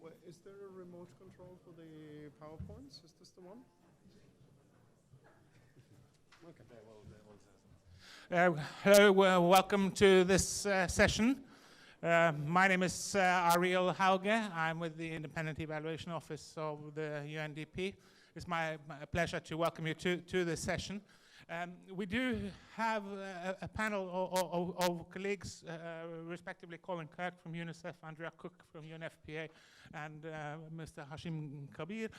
But is there a remote control for the PowerPoints? Is this the one? Okay. Hello, welcome to this session. My name is Ariel Hauge. I'm with the Independent Evaluation Office of the UNDP. It's my pleasure to welcome you to this session. We do have a panel of colleagues, respectively Colin Kirk from UNICEF, Andrea Cook from UNFPA, and Mr. Hashim Kabir,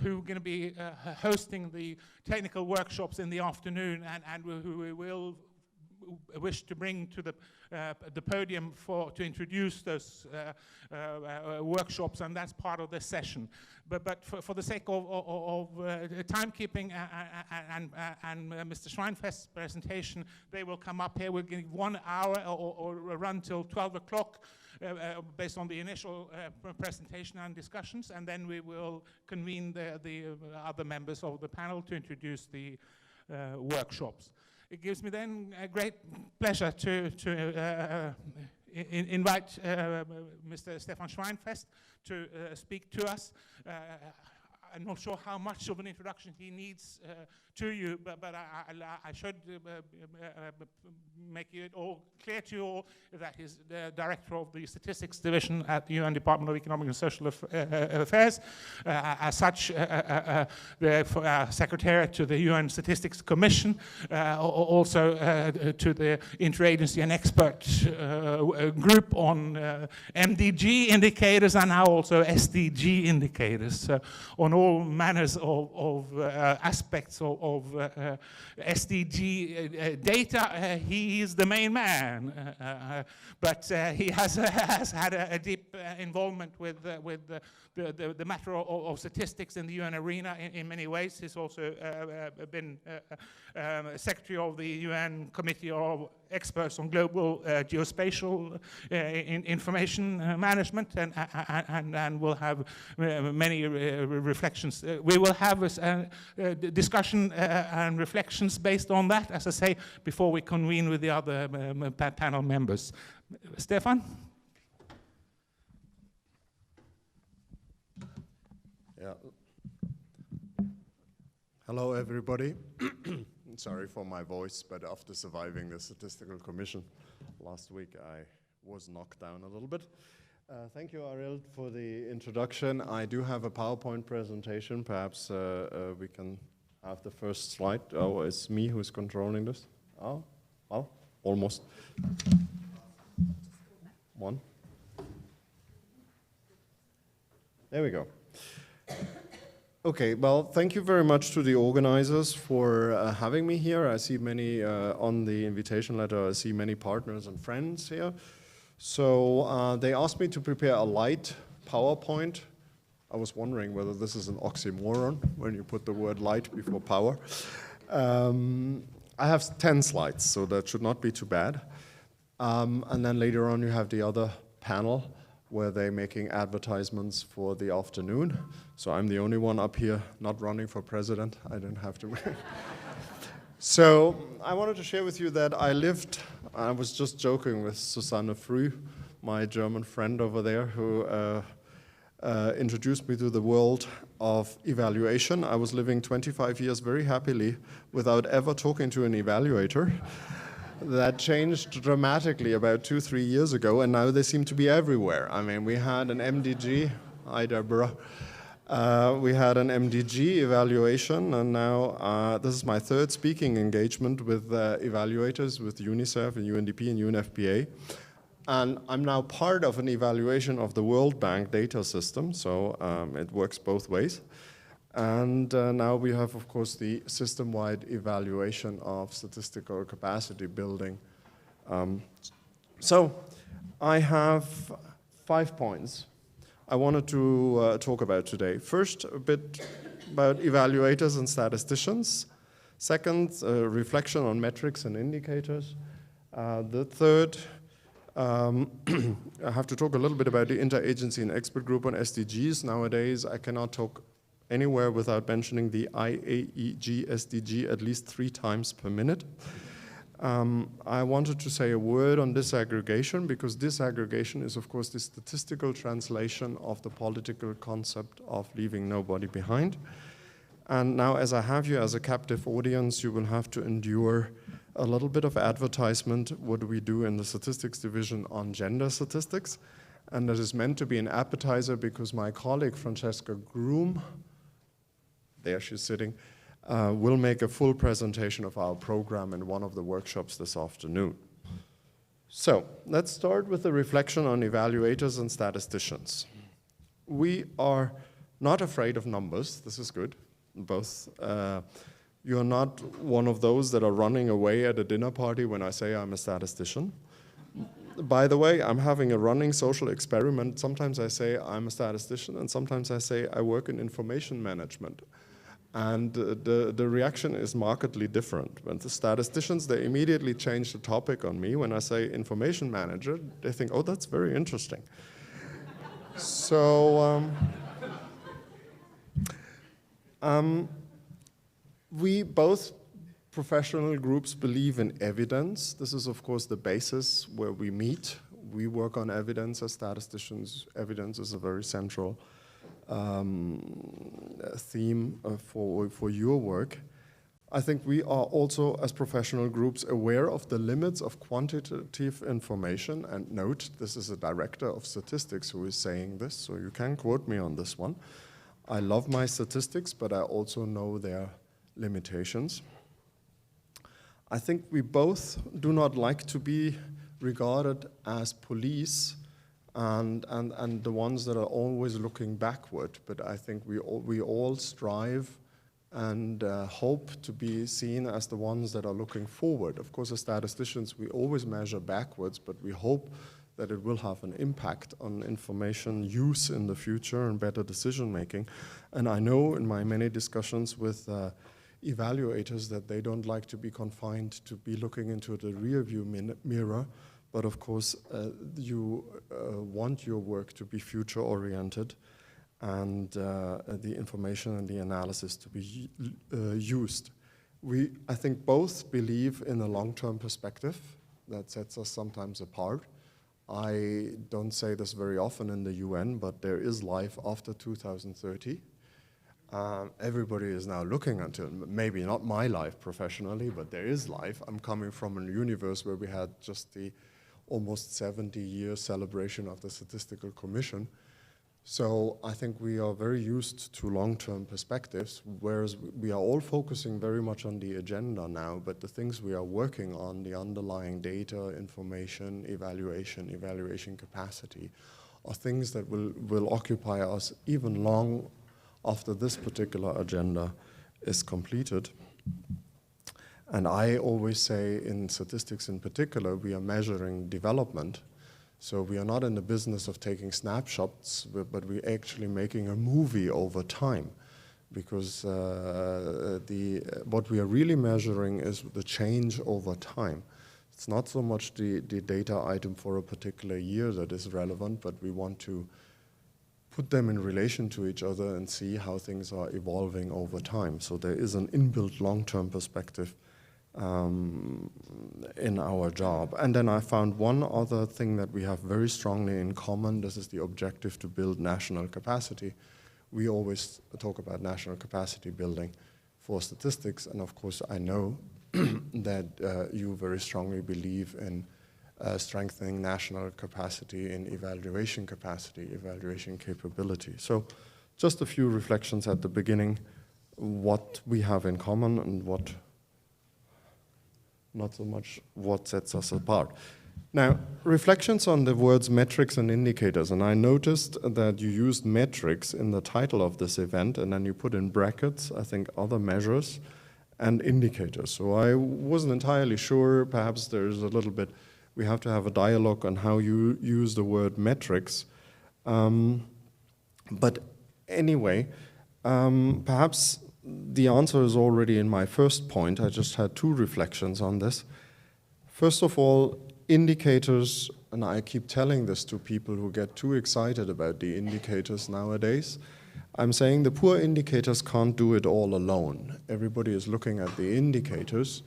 who are going to be hosting the technical workshops in the afternoon, and who we will wish to bring to the podium to introduce those workshops, and that's part of this session. But for the sake of timekeeping and Mr. Schweinfest's presentation, they will come up here. We'll give 1 hour or run till 12 o'clock based on the initial presentation and discussions, and then we will convene the other members of the panel to introduce the workshops. It gives me then a great pleasure to invite Mr. Stefan Schweinfest to speak to us. I'm not sure how much of an introduction he needs to you, but I should make it all clear to you all that he's the director of the Statistics Division at the UN Department of Economic and Social Affairs. As such, the Secretariat to the UN Statistics Commission, also to the Interagency and Expert Group on MDG indicators, and now also SDG indicators, on all manners of aspects of SDG data. He is the main man, but he has had a deep involvement with the matter of statistics in the UN arena in many ways. He's also been Secretary of the UN Committee of Experts on Global Geospatial Information Management, and will have many reflections. We will have a discussion and reflections based on that, as I say, before we convene with the other panel members. Stefan? Yeah. Hello, everybody. Sorry for my voice, but after surviving the Statistical Commission last week, I was knocked down a little bit. Thank you, Ariel, for the introduction. I do have a PowerPoint presentation. Perhaps we can have the first slide. Oh, it's me who's controlling this. Oh, well, almost. One. There we go. Okay, well, thank you very much to the organizers for having me here. I see many on the invitation letter, I see many partners and friends here. So they asked me to prepare a light PowerPoint. I was wondering whether this is an oxymoron when you put the word light before power. I have 10 slides, so that should not be too bad. And then later on you have the other panel where they're making advertisements for the afternoon. So I'm the only one up here not running for president. I don't have to. So I wanted to share with you that I was just joking with Susanne Früh, my German friend over there, who introduced me to the world of evaluation. I was living 25 years very happily without ever talking to an evaluator. That changed dramatically about 2-3 years ago, and now they seem to be everywhere. I mean, we had an MDG, hi Deborah, we had an MDG evaluation, and now this is my third speaking engagement with evaluators, with UNICEF and UNDP and UNFPA. And I'm now part of an evaluation of the World Bank data system, so it works both ways. And now we have, of course, the system-wide evaluation of statistical capacity building. So I have 5 points I wanted to talk about today. First, a bit about evaluators and statisticians. Second, reflection on metrics and indicators. The third, I have to talk a little bit about the Interagency and Expert Group on SDGs. Nowadays, I cannot talk anywhere without mentioning the IAEG SDG at least 3 times per minute. I wanted to say a word on disaggregation, because disaggregation is, of course, the statistical translation of the political concept of leaving nobody behind. And now, as I have you as a captive audience, you will have to endure a little bit of advertisement. What do we do in the statistics division on gender statistics? And that is meant to be an appetizer, because my colleague Francesca Groom, there she's sitting, will make a full presentation of our program in one of the workshops this afternoon. So let's start with a reflection on evaluators and statisticians. We are not afraid of numbers. This is good. Both. You're not one of those that are running away at a dinner party when I say I'm a statistician. By the way, I'm having a running social experiment. Sometimes I say I'm a statistician, and sometimes I say I work in information management. And the reaction is markedly different. When the statisticians, they immediately change the topic on me. When I say information manager, they think, oh, that's very interesting. So we both professional groups believe in evidence. This is, of course, the basis where we meet. We work on evidence as statisticians. Evidence is a very central theme for your work. I think we are also, as professional groups, aware of the limits of quantitative information. And note, this is a director of statistics who is saying this, so you can quote me on this one. I love my statistics, but I also know their limitations. I think we both do not like to be regarded as police and the ones that are always looking backward, but I think we all strive and hope to be seen as the ones that are looking forward. Of course, as statisticians, we always measure backwards, but we hope that it will have an impact on information use in the future and better decision making. And I know in my many discussions with evaluators that they don't like to be confined to be looking into the rear view mirror, but of course you want your work to be future oriented and the information and the analysis to be used. We, I think, both believe in a long-term perspective that sets us sometimes apart. I don't say this very often in the UN, but there is life after 2030. Everybody is now looking until, maybe not my life professionally, but there is life. I'm coming from a universe where we had just the almost 70-year celebration of the Statistical Commission. So I think we are very used to long-term perspectives, whereas we are all focusing very much on the agenda now, but the things we are working on, the underlying data, information, evaluation capacity, are things that will occupy us even long after this particular agenda is completed. And I always say in statistics in particular, we are measuring development. So we are not in the business of taking snapshots, but we're actually making a movie over time. Because what we are really measuring is the change over time. It's not so much the data item for a particular year that is relevant, but we want to put them in relation to each other and see how things are evolving over time. So there is an inbuilt long-term perspective in our job. And then I found one other thing that we have very strongly in common. This is the objective to build national capacity. We always talk about national capacity building for statistics, and of course I know that you very strongly believe in strengthening national capacity in evaluation capacity, evaluation capability. So just a few reflections at the beginning, what we have in common and what, not so much what sets us apart. Now, reflections on the words metrics and indicators, and I noticed that you used metrics in the title of this event, and then you put in brackets, I think, other measures and indicators. So I wasn't entirely sure, perhaps there's a little bit, we have to have a dialogue on how you use the word metrics. But anyway, perhaps the answer is already in my first point. I just had two reflections on this. First of all, indicators, and I keep telling this to people who get too excited about the indicators nowadays. I'm saying the poor indicators can't do it all alone. Everybody is looking at the indicators,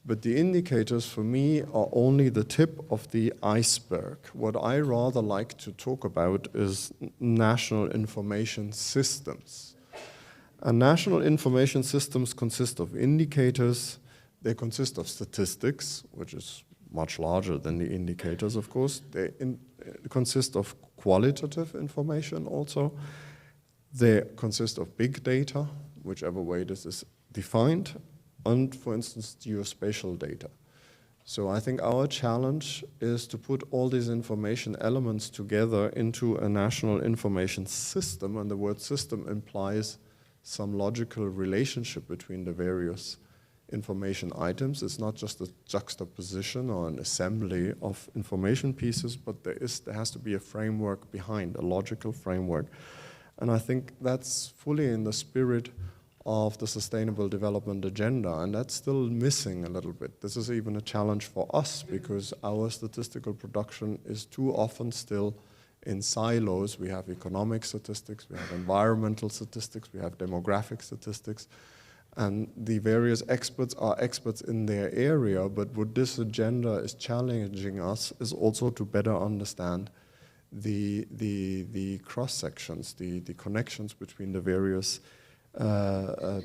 But the indicators for me are only the tip of the iceberg. What I rather like to talk about is national information systems. And national information systems consist of indicators, they consist of statistics, which is much larger than the indicators, of course. They consist of qualitative information also. They consist of big data, whichever way this is defined, and, for instance, geospatial data. So I think our challenge is to put all these information elements together into a national information system, and the word system implies some logical relationship between the various information items. It's not just a juxtaposition or an assembly of information pieces, but there has to be a framework behind, a logical framework. And I think that's fully in the spirit of the Sustainable Development Agenda, and that's still missing a little bit. This is even a challenge for us because our statistical production is too often still in silos. We have economic statistics, we have environmental statistics, we have demographic statistics, and the various experts are experts in their area, but what this agenda is challenging us is also to better understand the cross-sections, the connections between the various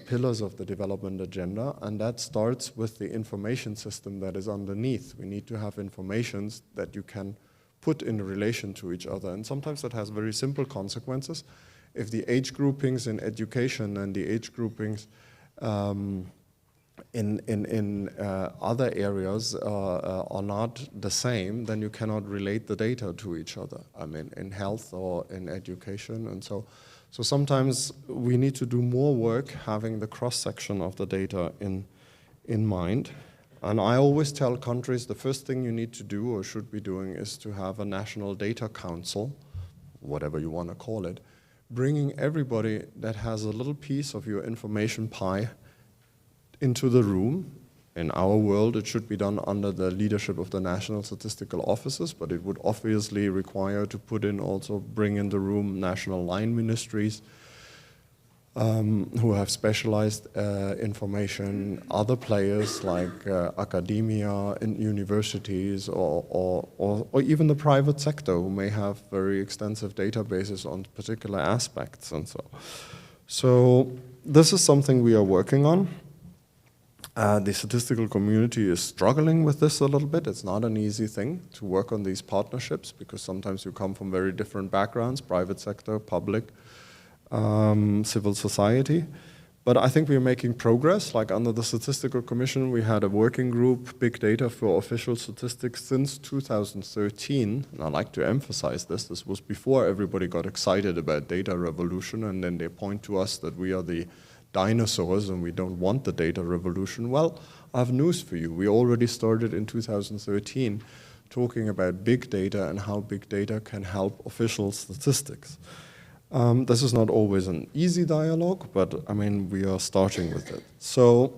pillars of the development agenda, and that starts with the information system that is underneath. We need to have informations that you can put in relation to each other, and sometimes that has very simple consequences. If the age groupings in education and the age groupings in other areas are not the same, then you cannot relate the data to each other. I mean, in health or in education, and so sometimes we need to do more work having the cross-section of the data in mind. And I always tell countries the first thing you need to do or should be doing is to have a national data council, whatever you want to call it, bringing everybody that has a little piece of your information pie into the room. In our world, it should be done under the leadership of the national statistical offices, but it would obviously require to bring in the room national line ministries who have specialized information, other players like academia, in universities, or even the private sector who may have very extensive databases on particular aspects and so. So this is something we are working on. The statistical community is struggling with this a little bit. It's not an easy thing to work on these partnerships because sometimes you come from very different backgrounds, private sector, public, civil society. But I think we're making progress. Like under the Statistical Commission, we had a working group, Big Data for Official Statistics, since 2013. And I like to emphasize this. This was before everybody got excited about data revolution, and then they point to us that we are the dinosaurs and we don't want the data revolution. Well, I have news for you. We already started in 2013 talking about big data and how big data can help official statistics. This is not always an easy dialogue, but I mean, we are starting with it. So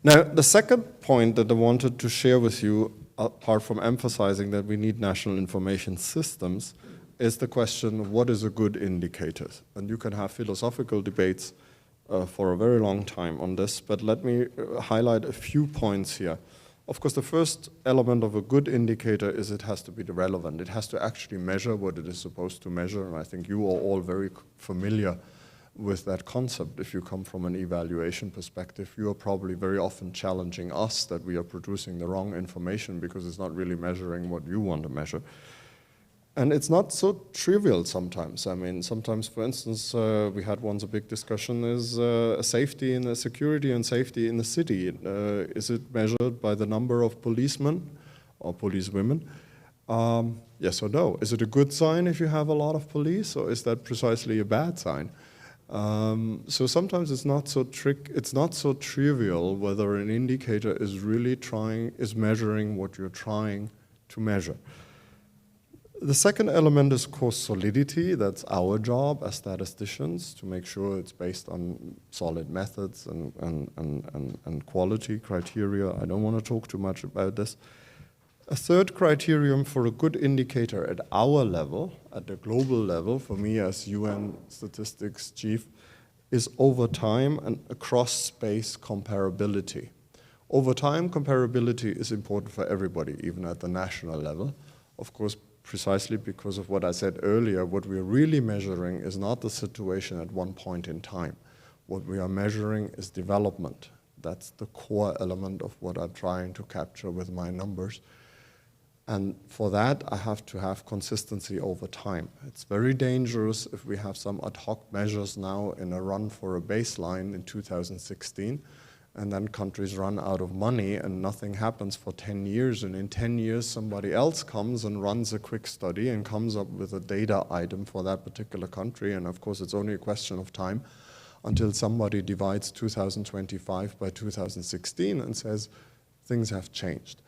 now the second point that I wanted to share with you, apart from emphasizing that we need national information systems, is the question, what is a good indicator? And you can have philosophical debates for a very long time on this, but let me highlight a few points here. Of course, the first element of a good indicator is it has to be relevant. It has to actually measure what it is supposed to measure, and I think you are all very familiar with that concept. If you come from an evaluation perspective, you are probably very often challenging us that we are producing the wrong information because it's not really measuring what you want to measure. And it's not so trivial sometimes. I mean, sometimes, for instance, we had once a big discussion is safety and security and safety in the city. Is it measured by the number of policemen or policewomen? Yes or no? Is it a good sign if you have a lot of police, or is that precisely a bad sign? So sometimes it's not so trivial whether an indicator is really measuring what you're trying to measure. The second element is, of course, solidity. That's our job as statisticians, to make sure it's based on solid methods and quality criteria. I don't want to talk too much about this. A third criterion for a good indicator at our level, at the global level, for me as UN statistics chief, is over time and across space comparability. Over time, comparability is important for everybody, even at the national level. Of course, precisely because of what I said earlier, what we're really measuring is not the situation at one point in time. What we are measuring is development. That's the core element of what I'm trying to capture with my numbers. And for that, I have to have consistency over time. It's very dangerous if we have some ad hoc measures now in a run for a baseline in 2016, and then countries run out of money and nothing happens for 10 years, and in 10 years somebody else comes and runs a quick study and comes up with a data item for that particular country, and of course it's only a question of time until somebody divides 2025 by 2016 and says things have changed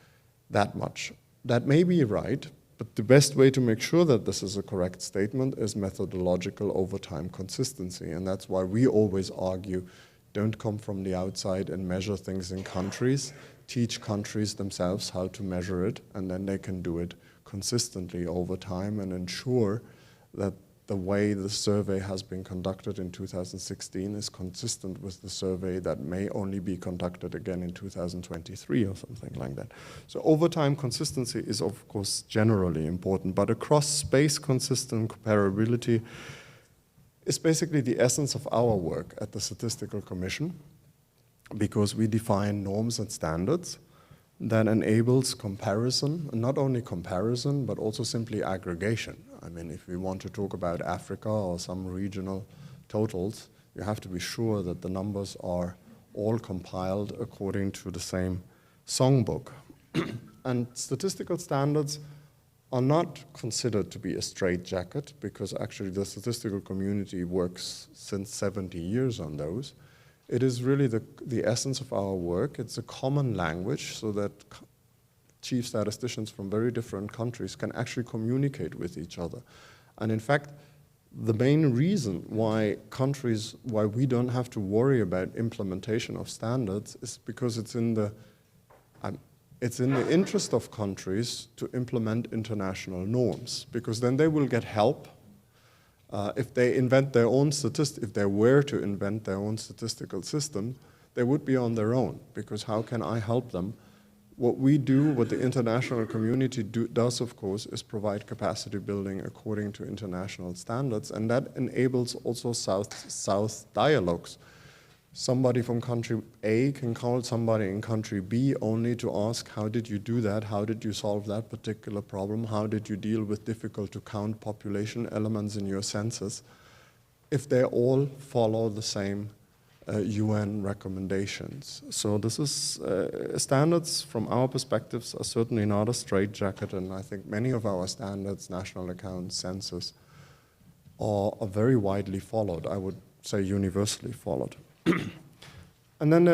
that much. That may be right, but the best way to make sure that this is a correct statement is methodological over time consistency, and that's why we always argue don't come from the outside and measure things in countries. Teach countries themselves how to measure it, and then they can do it consistently over time and ensure that the way the survey has been conducted in 2016 is consistent with the survey that may only be conducted again in 2023 or something like that. So over time consistency is of course generally important, but across space consistent comparability is basically the essence of our work at the Statistical Commission, because we define norms and standards that enables comparison, and not only comparison, but also simply aggregation. I mean, if we want to talk about Africa or some regional totals, you have to be sure that the numbers are all compiled according to the same songbook. And statistical standards are not considered to be a straitjacket, because actually the statistical community works since 70 years on those. It is really the essence of our work. It's a common language so that chief statisticians from very different countries can actually communicate with each other. And in fact, the main reason why we don't have to worry about implementation of standards is because it's in the interest of countries to implement international norms, because then they will get help. If they invent their own if they were to invent their own statistical system, they would be on their own, because how can I help them? What we do, what the international community does, of course, is provide capacity building according to international standards, and that enables also South-South dialogues. Somebody from country A can call somebody in country B only to ask, how did you do that? How did you solve that particular problem? How did you deal with difficult to count population elements in your census? If they all follow the same UN recommendations. So this is, standards from our perspectives are certainly not a straitjacket, and I think many of our standards, national accounts, census, are very widely followed. I would say universally followed. And then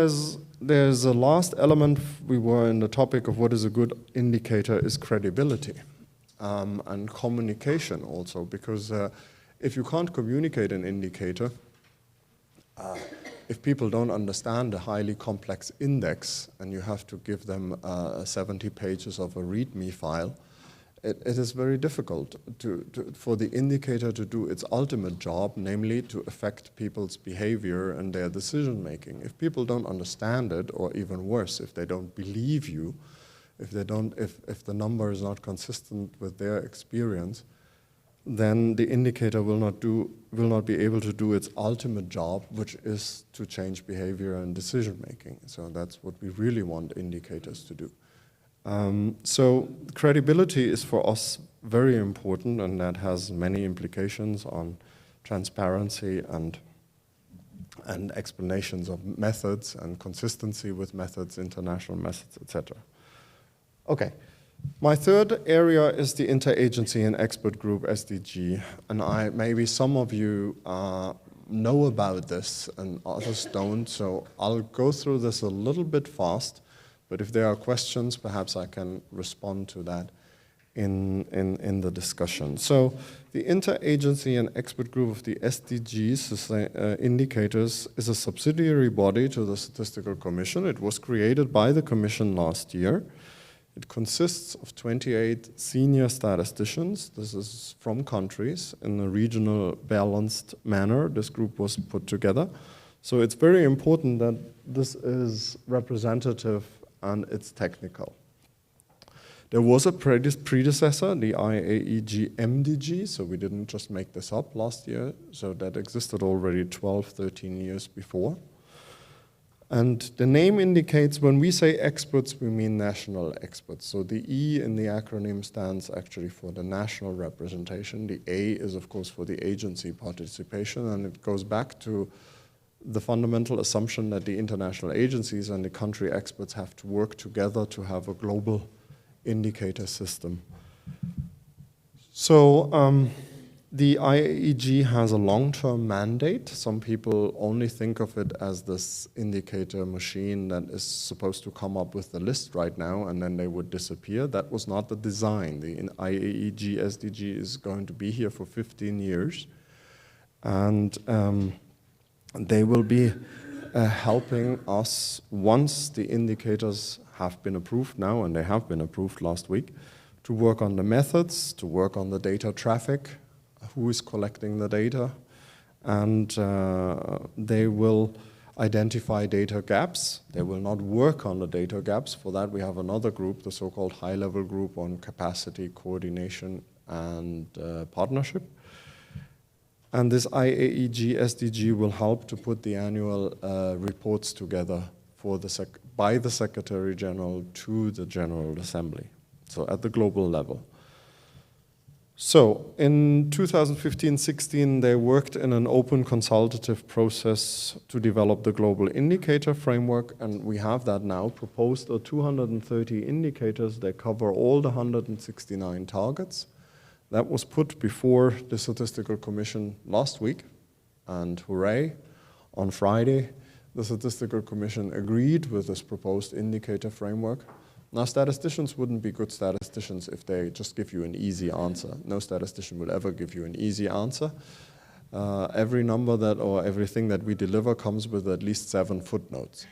there's a last element. We were in the topic of what is a good indicator is credibility and communication also, because if you can't communicate an indicator, if people don't understand a highly complex index and you have to give them 70 pages of a README file, it is very difficult for the indicator to do its ultimate job, namely to affect people's behavior and their decision making. If people don't understand it, or even worse, if they don't believe you, if the number is not consistent with their experience, then the indicator will not be able to do its ultimate job, which is to change behavior and decision making. So that's what we really want indicators to do. So credibility is for us very important, and that has many implications on transparency and explanations of methods and consistency with methods, international methods, etc. Okay. My third area is the Interagency and Expert Group, SDG, and maybe some of you know about this and others don't, so I'll go through this a little bit fast, but if there are questions, perhaps I can respond to that in the discussion. So the Interagency and Expert Group of the SDGs indicators is a subsidiary body to the Statistical Commission. It was created by the Commission last year. It consists of 28 senior statisticians. This is from countries in a regional balanced manner. This group was put together So it's very important that this is representative and it's technical. There was a predecessor, the IAEG MDG, so we didn't just make this up last year, so that existed already 12, 13 years before. And the name indicates when we say experts, we mean national experts. So the E in the acronym stands actually for the national representation. The A is, of course, for the agency participation, and it goes back to the fundamental assumption that the international agencies and the country experts have to work together to have a global indicator system. So the IAEG has a long-term mandate. Some people only think of it as this indicator machine that is supposed to come up with the list right now and then they would disappear. That was not the design. The IAEG SDG is going to be here for 15 years. And they will be helping us once the indicators have been approved now, and they have been approved last week, to work on the methods, to work on the data traffic, who is collecting the data, and they will identify data gaps. They will not work on the data gaps. For that, we have another group, the so-called high-level group on capacity, coordination, and partnership. And this IAEG SDG will help to put the annual reports together for by the Secretary General to the General Assembly, so at the global level. So in 2015-16, they worked in an open consultative process to develop the global indicator framework, and we have that now proposed 230 indicators. They cover all the 169 targets. That was put before the Statistical Commission last week, and hooray, on Friday, the Statistical Commission agreed with this proposed indicator framework. Now, statisticians wouldn't be good statisticians if they just give you an easy answer. No statistician will ever give you an easy answer. Every number or everything that we deliver comes with at least 7 footnotes.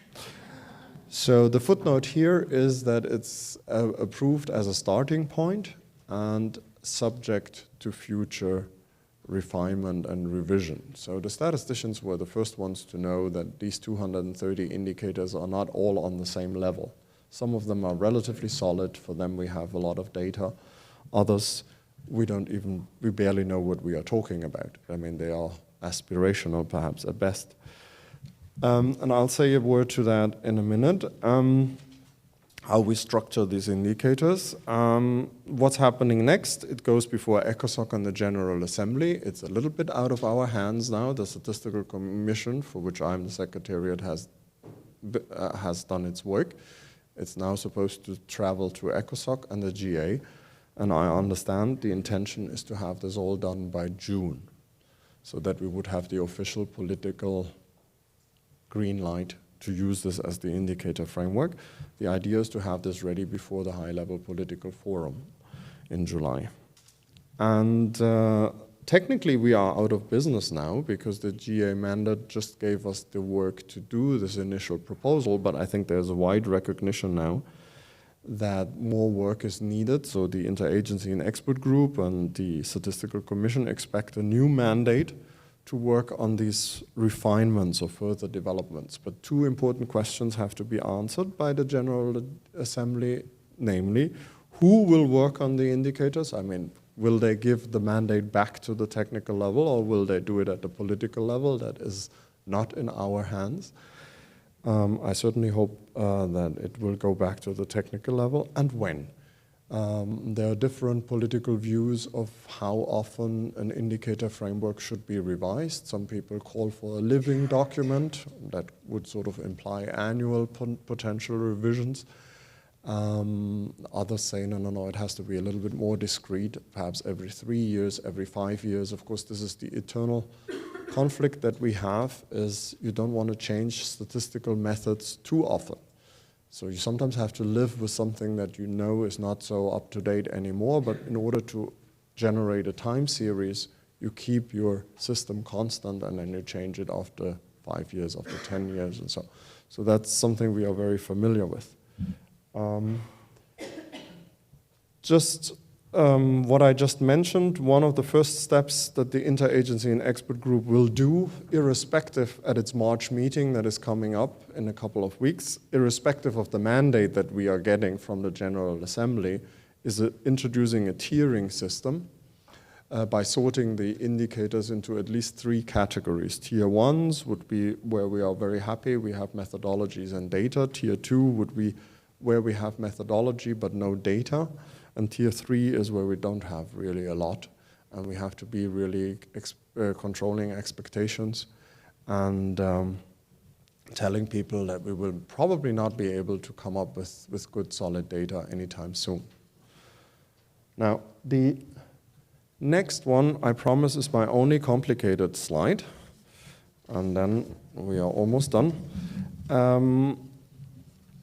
So the footnote here is that it's approved as a starting point and subject to future refinement and revision. So the statisticians were the first ones to know that these 230 indicators are not all on the same level. Some of them are relatively solid. For them, we have a lot of data. Others, we barely know what we are talking about. I mean, they are aspirational, perhaps, at best. And I'll say a word to that in a minute. How we structure these indicators. What's happening next? It goes before ECOSOC and the General Assembly. It's a little bit out of our hands now. The Statistical Commission, for which I'm the Secretariat, has done its work. It's now supposed to travel to ECOSOC and the GA, and I understand the intention is to have this all done by June, so that we would have the official political green light to use this as the indicator framework. The idea is to have this ready before the high-level political forum in July. And technically, we are out of business now because the GA mandate just gave us the work to do this initial proposal, but I think there's a wide recognition now that more work is needed. So the Interagency and Expert Group and the Statistical Commission expect a new mandate to work on these refinements or further developments. But 2 important questions have to be answered by the General Assembly, namely, who will work on the indicators? I mean, will they give the mandate back to the technical level, or will they do it at the political level? That is not in our hands. I certainly hope that it will go back to the technical level, and when. There are different political views of how often an indicator framework should be revised. Some people call for a living document that would sort of imply annual potential revisions. Others say, no, it has to be a little bit more discreet, perhaps every 3 years, every 5 years. Of course, this is the eternal conflict that we have, is you don't want to change statistical methods too often. So you sometimes have to live with something that you know is not so up to date anymore, but in order to generate a time series, you keep your system constant and then you change it after 5 years, after 10 years and so. So that's something we are very familiar with. Just what I just mentioned, one of the first steps that the interagency and expert group will do, irrespective at its March meeting that is coming up in a couple of weeks, irrespective of the mandate that we are getting from the General Assembly, is introducing a tiering system by sorting the indicators into at least 3 categories. Tier 1s would be where we are very happy, we have methodologies and data. Tier 2 would be where we have methodology but no data. And tier 3 is where we don't have really a lot, and we have to be really controlling expectations and telling people that we will probably not be able to come up with good solid data anytime soon. Now, the next one, I promise, is my only complicated slide, and then we are almost done.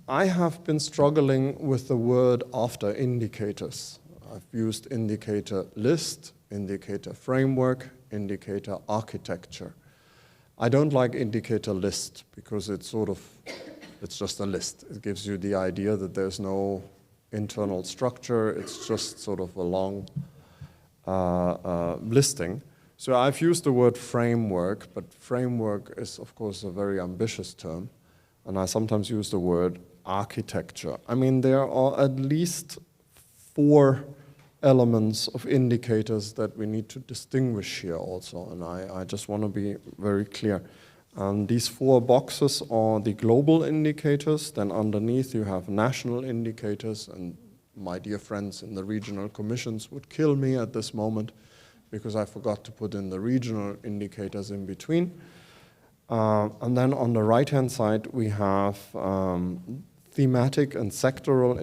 I have been struggling with the word after indicators. I've used indicator list, indicator framework, indicator architecture. I don't like indicator list because it's just a list. It gives you the idea that there's no internal structure. It's just sort of a long listing. So I've used the word framework, but framework is, of course, a very ambitious term. And I sometimes use the word architecture. I mean, there are at least 4 elements of indicators that we need to distinguish here also, and I just want to be very clear. These 4 boxes are the global indicators, then underneath you have national indicators, and my dear friends in the regional commissions would kill me at this moment because I forgot to put in the regional indicators in between. And then on the right-hand side, we have thematic and sectoral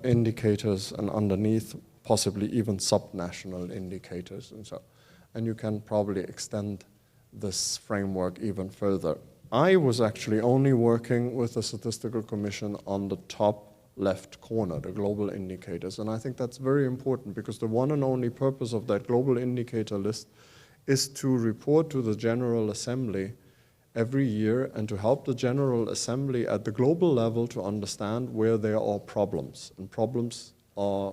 indicators, and underneath, possibly even subnational indicators. And you can probably extend this framework even further. I was actually only working with the Statistical Commission on the top left corner, the global indicators. And I think that's very important because the one and only purpose of that global indicator list is to report to the General Assembly every year and to help the General Assembly at the global level to understand where there are problems. And problems are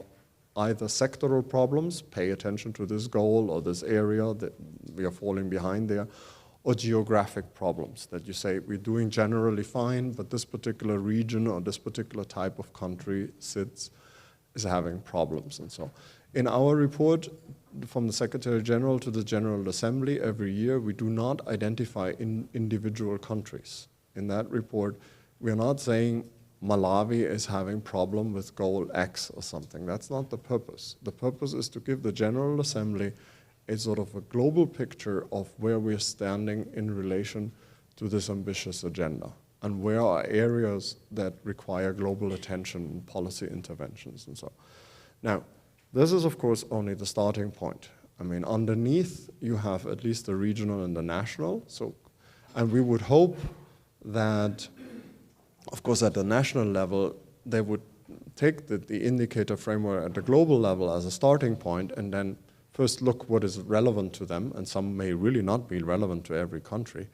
either sectoral problems, pay attention to this goal or this area that we are falling behind there, or geographic problems that you say we're doing generally fine, but this particular region or this particular type of country is having problems. And so in our report, from the Secretary General to the General Assembly every year, we do not identify individual countries. In that report, we are not saying Malawi is having problem with goal X or something. That's not the purpose. The purpose is to give the General Assembly a sort of a global picture of where we're standing in relation to this ambitious agenda and where are areas that require global attention and policy interventions and so. Now, this is, of course, only the starting point. I mean, underneath, you have at least the regional and the national. And we would hope that, of course, at the national level, they would take the indicator framework at the global level as a starting point and then first look what is relevant to them. And some may really not be relevant to every country.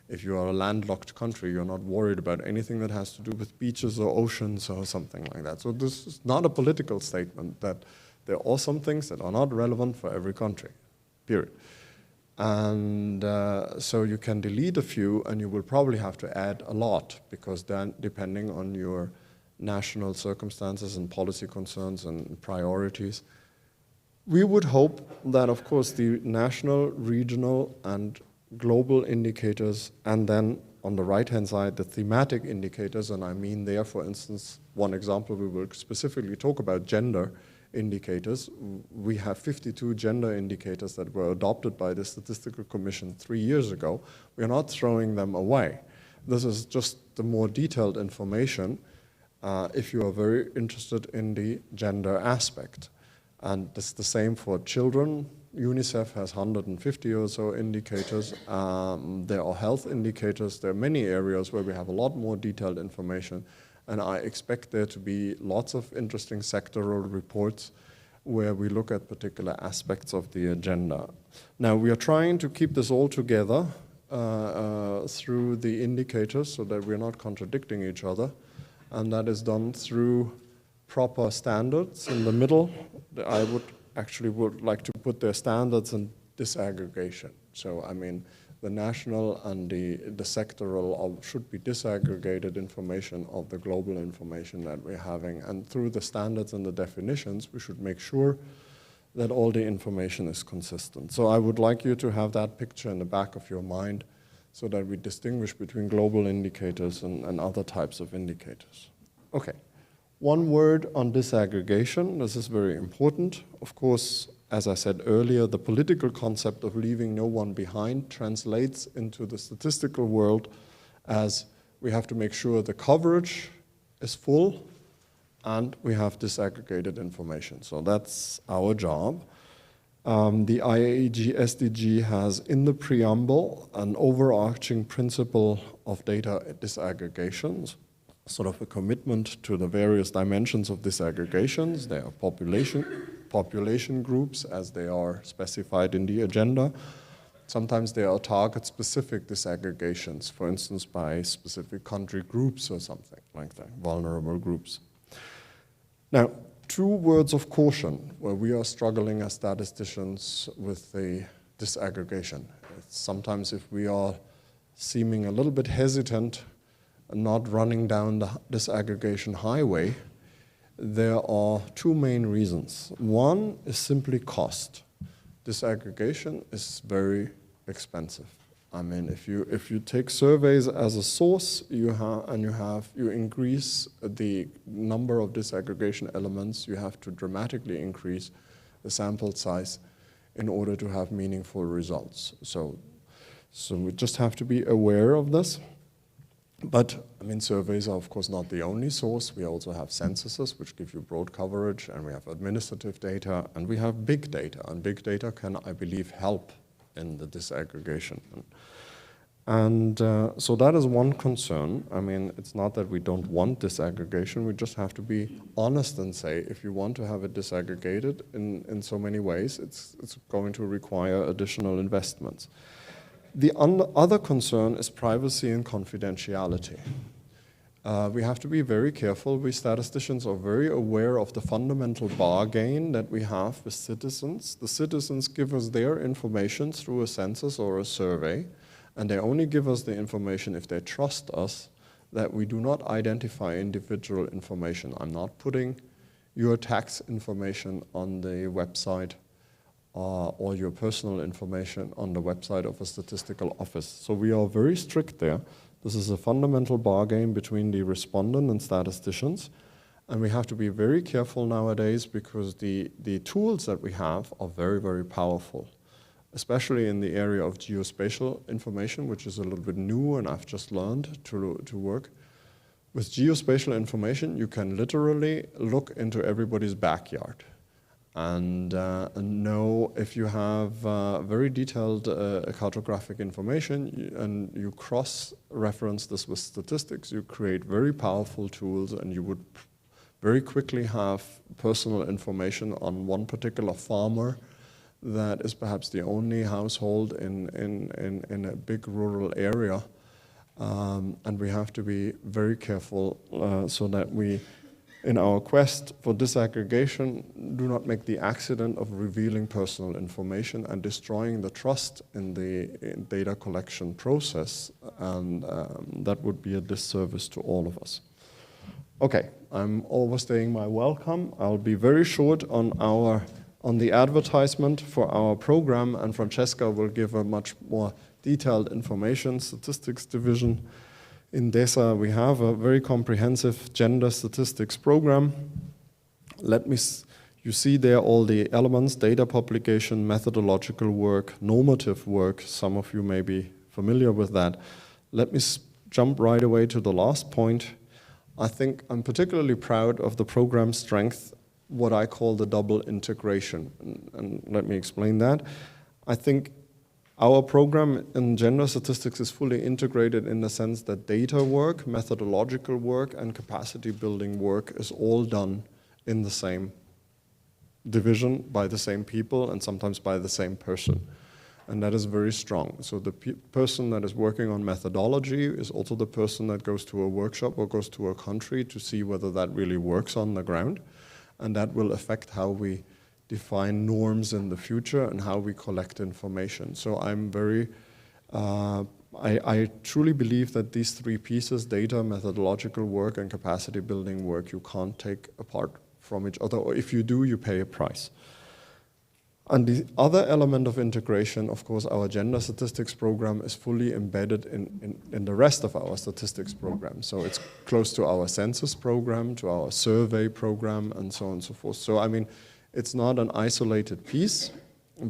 If you are a landlocked country, you're not worried about anything that has to do with beaches or oceans or something like that. So this is not a political statement that there are some things that are not relevant for every country, period. And so you can delete a few and you will probably have to add a lot because then depending on your national circumstances and policy concerns and priorities, we would hope that, of course, the national, regional, and global indicators, and then on the right-hand side, the thematic indicators, and I mean there, for instance, one example, we will specifically talk about gender indicators. We have 52 gender indicators that were adopted by the Statistical Commission 3 years ago. We are not throwing them away. This is just the more detailed information if you are very interested in the gender aspect. And it's the same for children. UNICEF has 150 or so indicators. There are health indicators. There are many areas where we have a lot more detailed information. And I expect there to be lots of interesting sectoral reports where we look at particular aspects of the agenda. Now, we are trying to keep this all together through the indicators so that we're not contradicting each other. And that is done through proper standards. In the middle, I would actually would like to put their standards in disaggregation. So, I mean, the national and the sectoral should be disaggregated information of the global information that we're having. And through the standards and the definitions, we should make sure that all the information is consistent. So I would like you to have that picture in the back of your mind so that we distinguish between global indicators and other types of indicators. Okay, one word on disaggregation. This is very important. Of course, as I said earlier, the political concept of leaving no one behind translates into the statistical world as we have to make sure the coverage is full and we have disaggregated information. So that's our job. The IAEG SDG has in the preamble an overarching principle of data disaggregations, sort of a commitment to the various dimensions of disaggregations. There are population groups as they are specified in the agenda. Sometimes there are target-specific disaggregations, for instance, by specific country groups or something like that, vulnerable groups. Now, 2 words of caution where we are struggling as statisticians with the disaggregation. It's sometimes if we are seeming a little bit hesitant and not running down the disaggregation highway, there are 2 main reasons. One is simply cost. Disaggregation is very expensive. I mean, if you take surveys as a source, you increase the number of disaggregation elements, you have to dramatically increase the sample size in order to have meaningful results. So we just have to be aware of this. But, I mean, surveys are, of course, not the only source. We also have censuses, which give you broad coverage, and we have administrative data, and we have big data. And big data can, I believe, help in the disaggregation. And so that is one concern. I mean, it's not that we don't want disaggregation. We just have to be honest and say, if you want to have it disaggregated in so many ways, it's going to require additional investments. The other concern is privacy and confidentiality. We have to be very careful. We statisticians are very aware of the fundamental bargain that we have with citizens. The citizens give us their information through a census or a survey, and they only give us the information if they trust us that we do not identify individual information. I'm not putting your tax information on the website or your personal information on the website of a statistical office. So we are very strict there. This is a fundamental bargain between the respondent and statisticians. And we have to be very careful nowadays because the tools that we have are very, very powerful, especially in the area of geospatial information, which is a little bit new and I've just learned to work. With geospatial information, you can literally look into everybody's backyard and know if you have very detailed cartographic information and you cross-reference this with statistics, you create very powerful tools and you would very quickly have personal information on one particular farmer that is perhaps the only household in a big rural area. And we have to be very careful so that we, in our quest for disaggregation, do not make the accident of revealing personal information and destroying the trust in the data collection process, and that would be a disservice to all of us. Okay, I'm overstaying my welcome. I'll be very short on the advertisement for our program, and Francesca will give a much more detailed information. Statistics division in DESA, we have a very comprehensive gender statistics program. You see there all the elements: data publication, methodological work, normative work. Some of you may be familiar with that. Let me jump right away to the last point. I think I'm particularly proud of the program strength, what I call the double integration. And let me explain that. I think our program in gender statistics is fully integrated in the sense that data work, methodological work, and capacity building work is all done in the same division by the same people and sometimes by the same person. And that is very strong. So the person that is working on methodology is also the person that goes to a workshop or goes to a country to see whether that really works on the ground. And that will affect how we define norms in the future and how we collect information. So I'm very, I truly believe that these three pieces, data, methodological work, and capacity building work, you can't take apart from each other, or if you do, you pay a price. And the other element of integration, of course, our gender statistics program is fully embedded in the rest of our statistics program. So it's close to our census program, to our survey program, and so on and so forth. So I mean, it's not an isolated piece,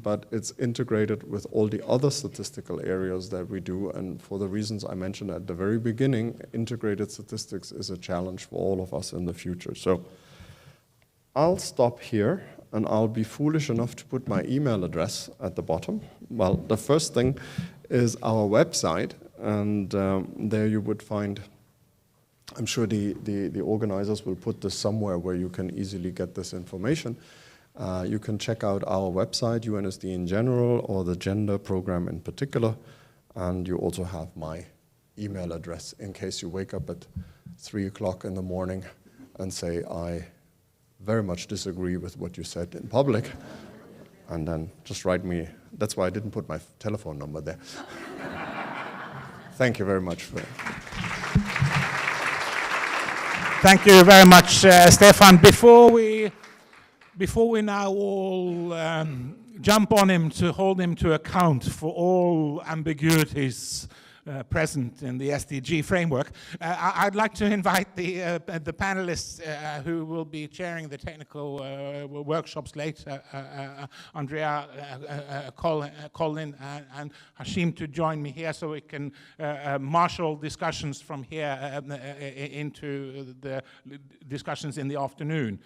but it's integrated with all the other statistical areas that we do. And for the reasons I mentioned at the very beginning, integrated statistics is a challenge for all of us in the future. So I'll stop here, and I'll be foolish enough to put my email address at the bottom. Well, the first thing is our website, and there you would find, I'm sure the organizers will put this somewhere where you can easily get this information. You can check out our website, UNSD in general, or the gender program in particular, and you also have my email address in case you wake up at 3 o'clock in the morning and say, I very much disagree with what you said in public, and then just write me. That's why I didn't put my telephone number there. Thank you very much. Thank you very much, Stefan. Before we now all jump on him to hold him to account for all ambiguities present in the SDG framework, I'd like to invite the panelists who will be chairing the technical workshops later, Andrea, Colin, and Hashim, to join me here so we can marshal discussions from here into the discussions in the afternoon.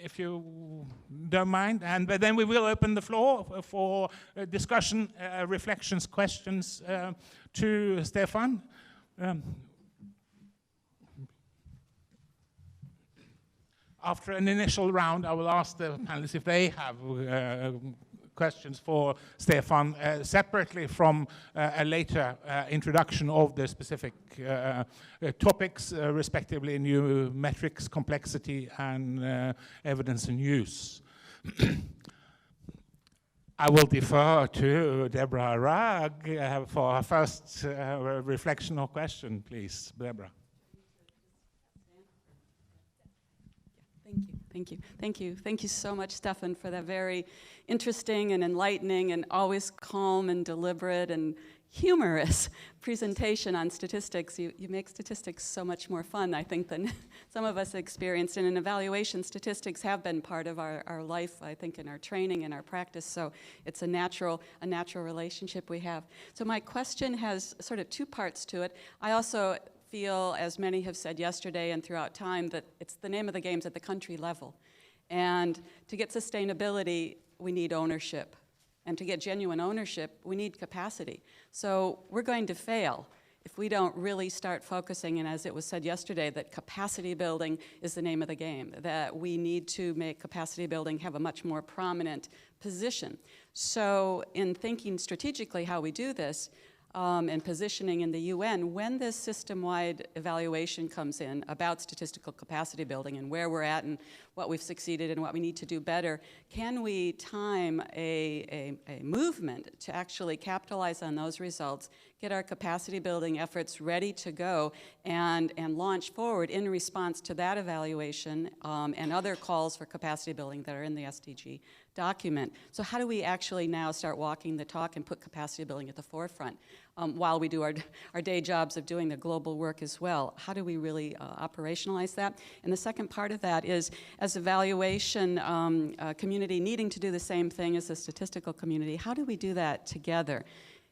If you don't mind, but then we will open the floor for discussion, reflections, questions to Stefan. After an initial round, I will ask the panelists if they have questions for Stefan, separately from a later introduction of the specific topics, respectively new metrics, complexity, and evidence and use. I will defer to Deborah Ragg for her first reflection or question, please. Deborah. Thank you so much, Stefan, for that very interesting and enlightening and always calm and deliberate and humorous presentation on statistics. You make statistics so much more fun, I think, than some of us experienced. And in evaluation, statistics have been part of our life, I think, in our training and our practice. So it's a natural relationship we have. So my question has sort of two parts to it. I also feel, as many have said yesterday and throughout time, that it's the name of the games at the country level. And to get sustainability, we need ownership. And to get genuine ownership, we need capacity. So we're going to fail if we don't really start focusing, and as it was said yesterday, that capacity building is the name of the game, that we need to make capacity building have a much more prominent position. So in thinking strategically how we do this, and positioning in the UN, when this system-wide evaluation comes in about statistical capacity building and where we're at and what we've succeeded and what we need to do better, can we time a movement to actually capitalize on those results, get our capacity building efforts ready to go, and launch forward in response to that evaluation and other calls for capacity building that are in the SDG document. So how do we actually now start walking the talk and put capacity building at the forefront while we do our day jobs of doing the global work as well? How do we really operationalize that? And the second part of that is, as evaluation community needing to do the same thing as the statistical community, how do we do that together?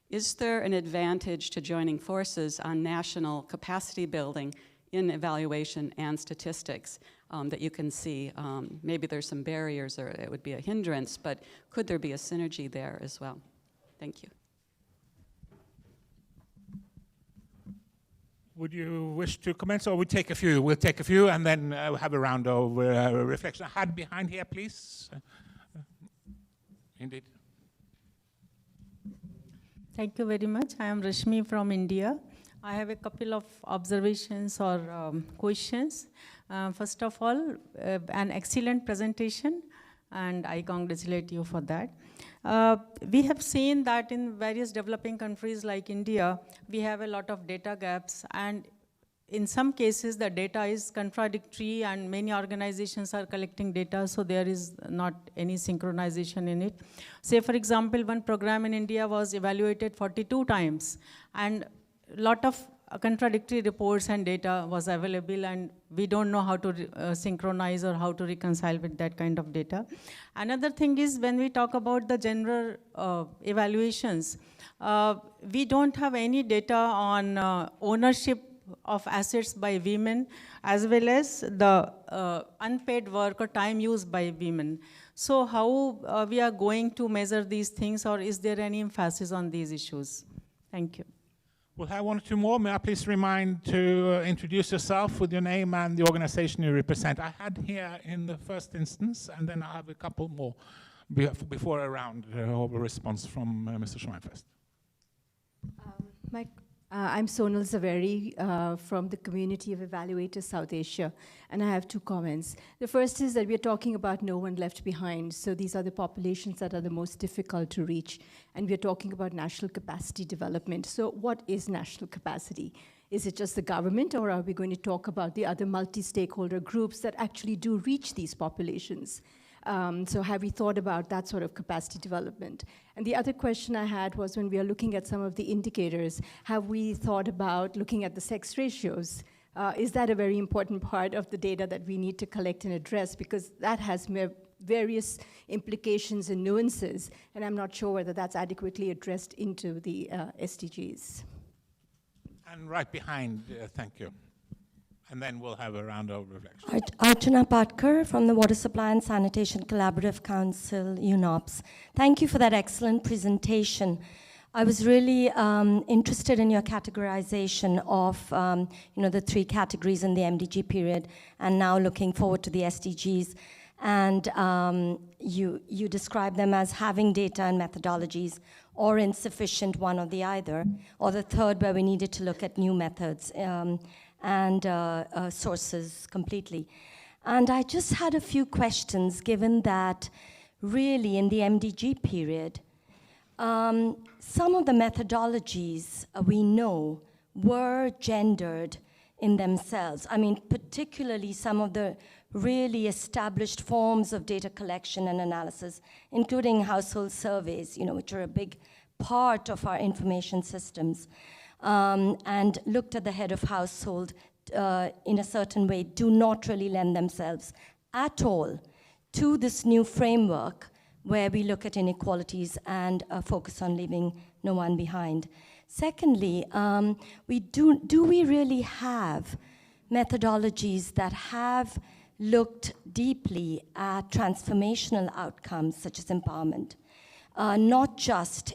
Is there an advantage to joining forces on national capacity building in evaluation and statistics that you can see? Maybe there's some barriers or it would be a hindrance, but could there be a synergy there as well? Thank you. Would you wish to comment, or we'll take a few? We'll take a few and then have a round of reflection. Hand behind here, please. Indeed. Thank you very much. I am Rashmi from India. I have a couple of observations or questions. First of all, an excellent presentation. and I congratulate you for that. We have seen that in various developing countries like India, we have a lot of data gaps, and in some cases, the data is contradictory, and many organizations are collecting data, so there is not any synchronization in it. Say, for example, one program in India was evaluated 42 times, and a lot of contradictory reports and data was available, and we don't know how to synchronize or how to reconcile with that kind of data. Another thing is, when we talk about the general evaluations, we don't have any data on ownership of assets by women, as well as the unpaid work or time used by women. So how we are going to measure these things, or is there any emphasis on these issues? Thank you. We'll have one or two more. May I please remind to introduce yourself with your name and the organization you represent. I had here in the first instance, and then I have a couple more before a round of a response from Mr. Schweinfest. I'm Sonal Zaveri from the community of evaluators South Asia, and I have two comments. The first is that we're talking about no one left behind, so these are the populations that are the most difficult to reach, and we're talking about national capacity development. So what is national capacity? Is it just the government, or are we going to talk about the other multi-stakeholder groups that actually do reach these populations? So have we thought about that sort of capacity development? And the other question I had was, when we are looking at some of the indicators, have we thought about looking at the sex ratios? Is that a very important part of the data that we need to collect and address? Because that has various implications and nuances, and I'm not sure whether that's adequately addressed into the SDGs. And right behind, thank you. And then we'll have a round of reflection. Archana Patkar from the Water Supply and Sanitation Collaborative Council, UNOPS. Thank you for that excellent presentation. I was really interested in your categorization of the three categories in the MDG period, and now looking forward to the SDGs. And you describe them as having data and methodologies, or insufficient, one or the other, or the third, where we needed to look at new methods and sources completely. And I just had a few questions, given that really in the MDG period, some of the methodologies we know were gendered in themselves. I mean, particularly some of the really established forms of data collection and analysis, including household surveys, which are a big part of our information systems. And looked at the head of household in a certain way, do not really lend themselves at all to this new framework where we look at inequalities and focus on leaving no one behind. Secondly, do we really have methodologies that have looked deeply at transformational outcomes such as empowerment? Not just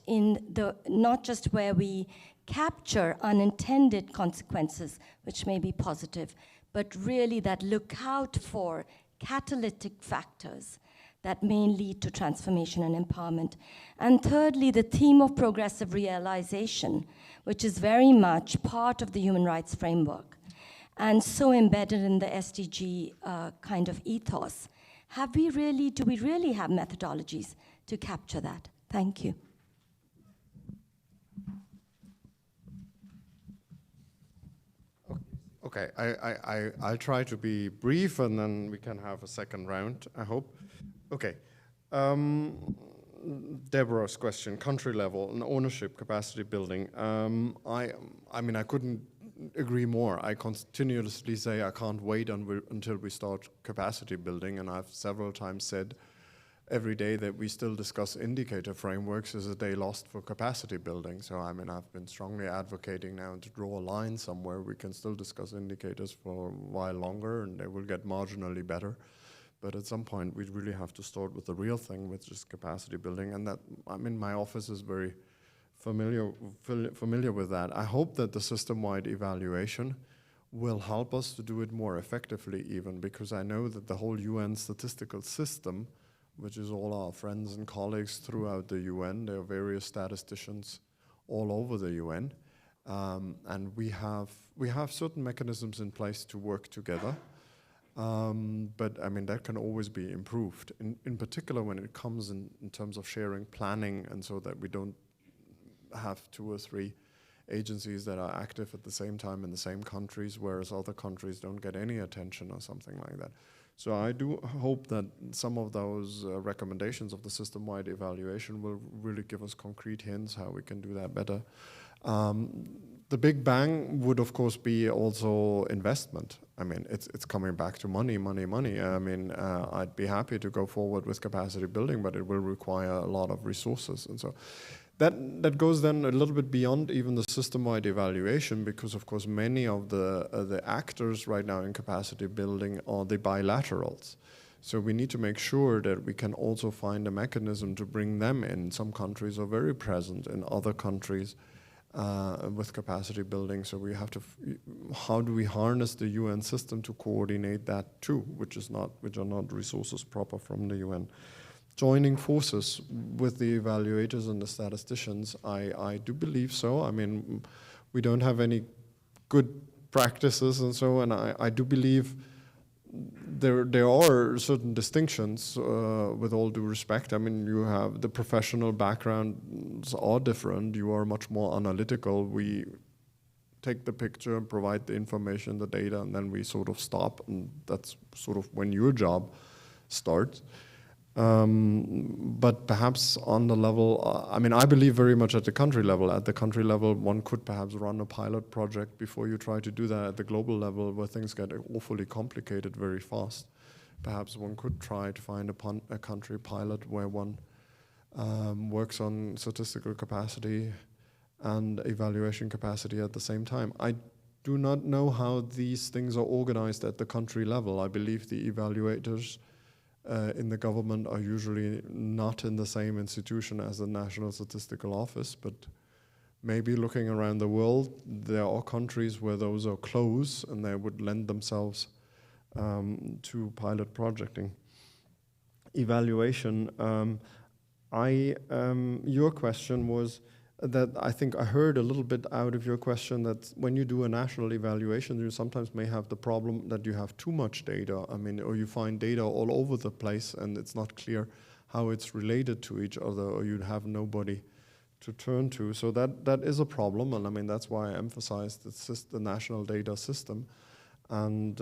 where we capture unintended consequences, which may be positive, but really that look out for catalytic factors that may lead to transformation and empowerment. And thirdly, the theme of progressive realization, which is very much part of the human rights framework, and so embedded in the SDG kind of ethos. Do we really have methodologies to capture that? Thank you. Okay, I'll try to be brief, and then we can have a second round, I hope. Okay. Deborah's question, country level and ownership capacity building. I mean, I couldn't agree more. I continuously say I can't wait until we start capacity building, and I've several times said every day that we still discuss indicator frameworks is a day lost for capacity building. So I mean, I've been strongly advocating now to draw a line somewhere. We can still discuss indicators for a while longer, and they will get marginally better. But at some point, we really have to start with the real thing, which is capacity building. And that, I mean, my office is very familiar with that. I hope that the system-wide evaluation will help us to do it more effectively even, because I know that the whole UN statistical system, which is all our friends and colleagues throughout the UN, there are various statisticians all over the UN, and we have certain mechanisms in place to work together. But I mean, that can always be improved, in particular when it comes in terms of sharing planning, and so that we don't have 2 or 3 agencies that are active at the same time in the same countries, whereas other countries don't get any attention or something like that. So I do hope that some of those recommendations of the system-wide evaluation will really give us concrete hints how we can do that better. The big bang would, of course, be also investment. I mean, it's coming back to money, money, money. I mean, I'd be happy to go forward with capacity building, but it will require a lot of resources. And so that goes then a little bit beyond even the system-wide evaluation, because, of course, many of the actors right now in capacity building are the bilaterals. So we need to make sure that we can also find a mechanism to bring them in. Some countries are very present, in other countries with capacity building. So we have to, how do we harness the UN system to coordinate that too, which are not resources proper from the UN. Joining forces with the evaluators and the statisticians, I do believe so. I mean, we don't have any good practices and so, and I do believe there are certain distinctions with all due respect. I mean, you have the professional backgrounds are different. You are much more analytical. We take the picture and provide the information, the data, and then we sort of stop, and that's sort of when your job starts. But perhaps on the level, I mean, I believe very much at the country level. At the country level, one could perhaps run a pilot project before you try to do that at the global level, where things get awfully complicated very fast. Perhaps one could try to find a country pilot where one works on statistical capacity and evaluation capacity at the same time. I do not know how these things are organized at the country level. I believe the evaluators in the government are usually not in the same institution as the National Statistical Office, but maybe looking around the world, there are countries where those are close and they would lend themselves to pilot projecting. Evaluation, your question was that I think I heard a little bit out of your question that when you do a national evaluation, you sometimes may have the problem that you have too much data. I mean, or you find data all over the place and it's not clear how it's related to each other, or you have nobody to turn to. So that is a problem, and I mean, that's why I emphasized the national data system. And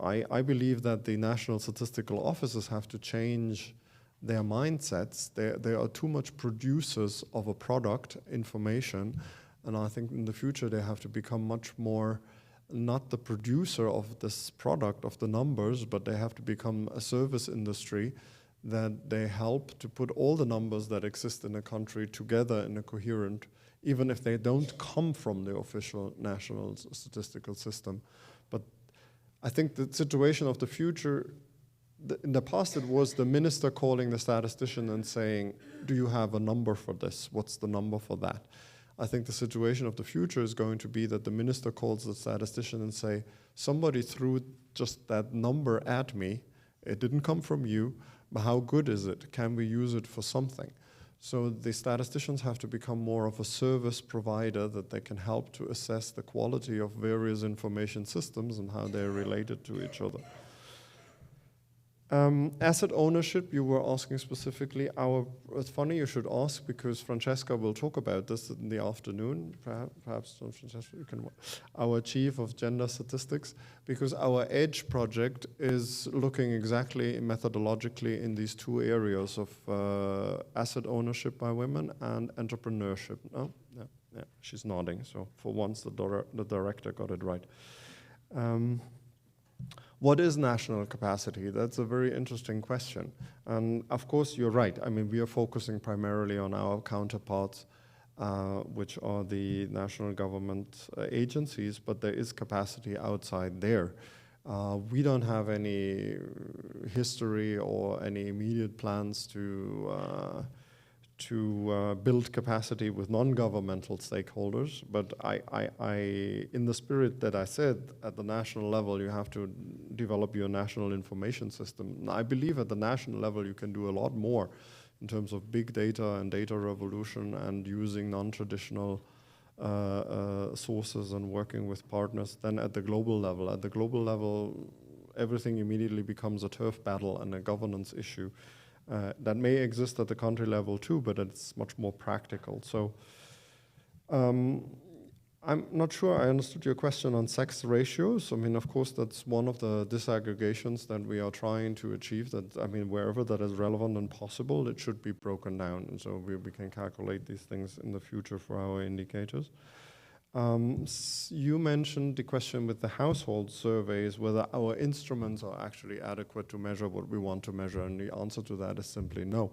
I believe that the national statistical offices have to change their mindsets. They are too much producers of a product, information, and I think in the future they have to become much more not the producer of this product, of the numbers, but they have to become a service industry that they help to put all the numbers that exist in a country together in a coherent, even if they don't come from the official national statistical system. But I think the situation of the future, in the past, it was the minister calling the statistician and saying, do you have a number for this? What's the number for that? I think the situation of the future is going to be that the minister calls the statistician and say, somebody threw just that number at me. It didn't come from you, but how good is it? Can we use it for something? So the statisticians have to become more of a service provider, that they can help to assess the quality of various information systems and how they're related to each other. Asset ownership, you were asking specifically. It's funny you should ask, because Francesca will talk about this in the afternoon. Perhaps Francesca, you can. Our chief of gender statistics, because our EDGE project is looking exactly methodologically in these two areas of asset ownership by women and entrepreneurship. No, yeah, she's nodding. So for once, the director got it right. What is national capacity? That's a very interesting question. And of course, you're right. I mean, we are focusing primarily on our counterparts, which are the national government agencies, but there is capacity outside there. We don't have any history or any immediate plans to build capacity with non-governmental stakeholders, but I, in the spirit that I said, at the national level, you have to develop your national information system. I believe at the national level, you can do a lot more in terms of big data and data revolution and using non-traditional sources and working with partners than at the global level. At the global level, everything immediately becomes a turf battle and a governance issue. That may exist at the country level too, but it's much more practical. So I'm not sure I understood your question on sex ratios. I mean, of course, that's one of the disaggregations that we are trying to achieve. That, I mean, wherever that is relevant and possible, it should be broken down. And so we can calculate these things in the future for our indicators. You mentioned the question with the household surveys, whether our instruments are actually adequate to measure what we want to measure, and the answer to that is simply no.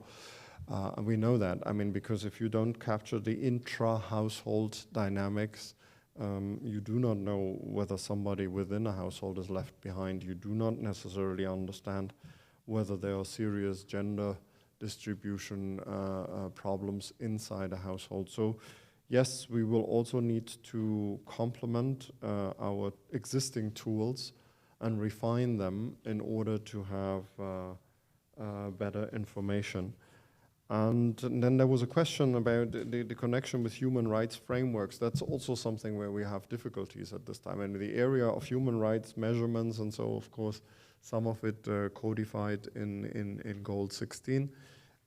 And we know that, I mean, because if you don't capture the intra-household dynamics, you do not know whether somebody within a household is left behind. You do not necessarily understand whether there are serious gender distribution problems inside a household. So yes, we will also need to complement our existing tools and refine them in order to have better information. And then there was a question about the connection with human rights frameworks. That's also something where we have difficulties at this time. And the area of human rights measurements, and so of course some of it codified in Goal 16,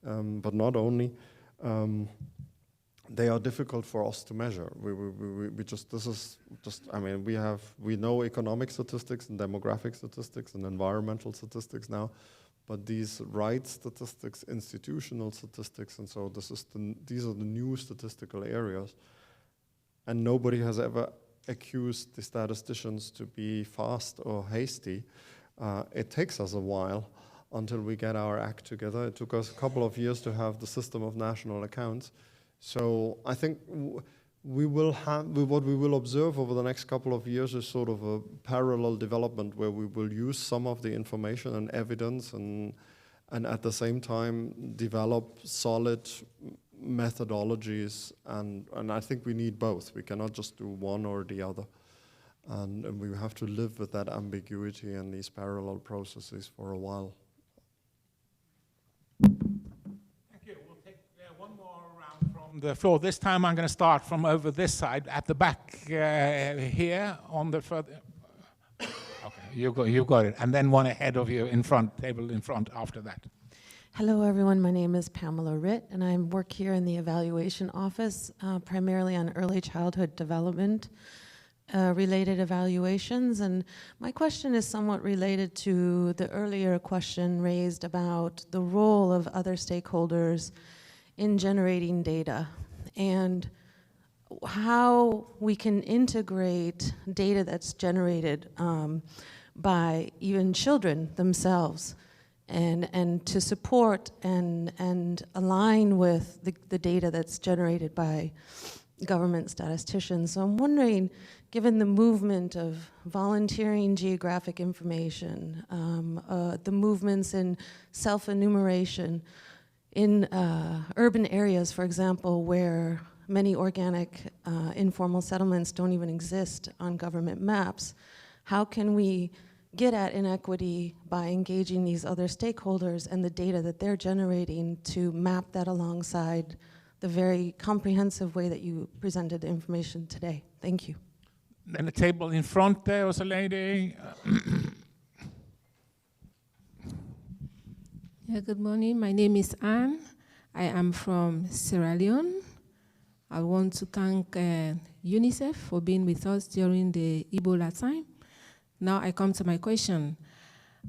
but not only. They are difficult for us to measure. We know economic statistics and demographic statistics and environmental statistics now, but these rights statistics, institutional statistics, and so these are the new statistical areas. And nobody has ever accused the statisticians to be fast or hasty. It takes us a while until we get our act together. It took us a couple of years to have the system of national accounts. So I think what we will observe over the next couple of years is sort of a parallel development where we will use some of the information and evidence and at the same time develop solid methodologies, and I think we need both. We cannot just do one or the other. And we have to live with that ambiguity and these parallel processes for a while. The floor. This time I'm going to start from over this side at the back here on the further. Okay, you've got it, and then one ahead of you in front, table in front after that. Hello, everyone. My name is Pamela Ritt, and I work here in the evaluation office, primarily on early childhood development related evaluations. And my question is somewhat related to the earlier question raised about the role of other stakeholders in generating data and how we can integrate data that's generated by even children themselves and to support and align with the data that's generated by government statisticians. So I'm wondering, given the movement of volunteering geographic information, the movements in self-enumeration, in urban areas, for example, where many organic informal settlements don't even exist on government maps, how can we get at inequity by engaging these other stakeholders and the data that they're generating to map that alongside the very comprehensive way that you presented the information today? Thank you. Then the table in front there was a lady. Yeah, good morning. My name is Anne. I am from Sierra Leone. I want to thank UNICEF for being with us during the Ebola time. Now I come to my question.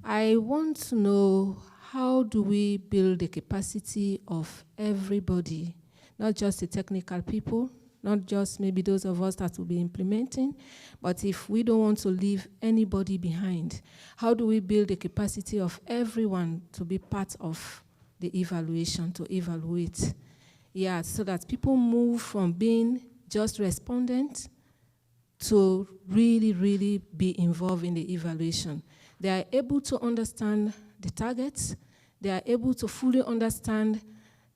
I want to know, how do we build the capacity of everybody, not just the technical people, not just maybe those of us that will be implementing, but if we don't want to leave anybody behind, how do we build the capacity of everyone to be part of the evaluation, to evaluate? Yeah, so that people move from being just respondents to really, really be involved in the evaluation. They are able to understand the targets, they are able to fully understand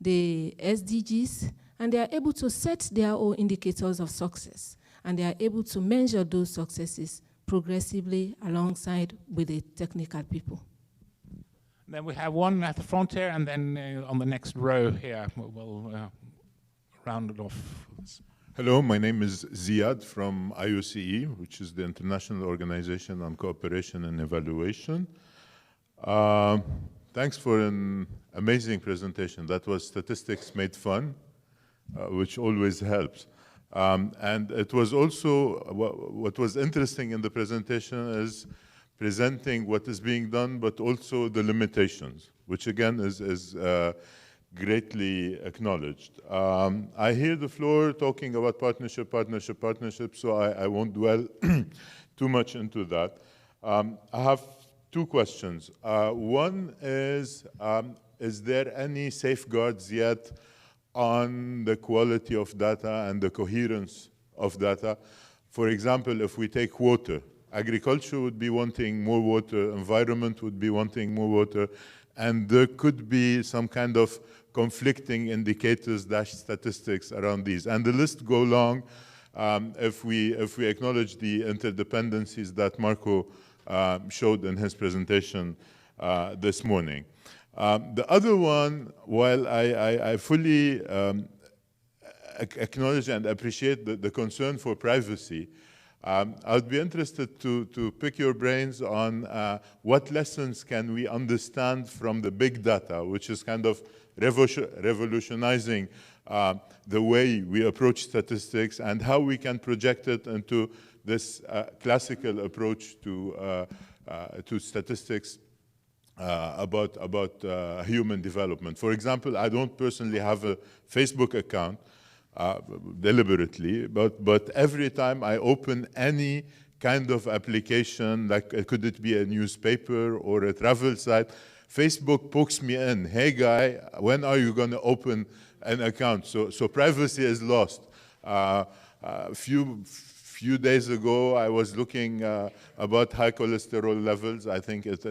the SDGs, and they are able to set their own indicators of success, and they are able to measure those successes progressively alongside with the technical people. Then we have one at the front here, and then on the next row here, we'll round it off. Hello, my name is Ziad from IOCE, which is the International Organization on Cooperation and Evaluation. Thanks for an amazing presentation. That was Statistics Made Fun, which always helps. And it was also, what was interesting in the presentation is presenting what is being done, but also the limitations, which again is greatly acknowledged. I hear the floor talking about partnership, so I won't dwell too much into that. I have two questions. One is there any safeguards yet on the quality of data and the coherence of data? For example, if we take water, agriculture would be wanting more water, environment would be wanting more water, and there could be some kind of conflicting indicators / statistics around these. And the list go long if we acknowledge the interdependencies that Marco showed in his presentation this morning. The other one, while I fully acknowledge and appreciate the concern for privacy, I'd be interested to pick your brains on what lessons can we understand from the big data, which is kind of revolutionizing the way we approach statistics and how we can project it into this classical approach to statistics about human development. For example, I don't personally have a Facebook account deliberately, but every time I open any kind of application, like could it be a newspaper or a travel site, Facebook pokes me in. Hey guy, when are you going to open an account? So privacy is lost. Few days ago, I was looking about high cholesterol levels. I think it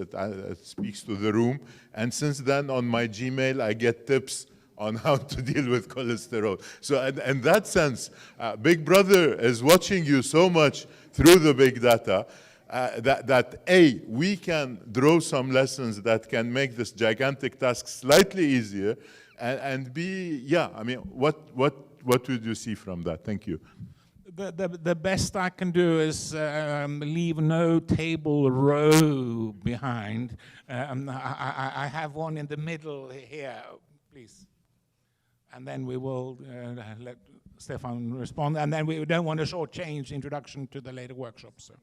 speaks to the room. And since then, on my Gmail, I get tips on how to deal with cholesterol. So in that sense, Big Brother is watching you so much through the big data that A, we can draw some lessons that can make this gigantic task slightly easier, and B, yeah, I mean, what would you see from that? Thank you. The best I can do is leave no table row behind. I have one in the middle here, please. And then we will let Stefan respond. And then we don't want to shortchange introduction to the later workshops. So.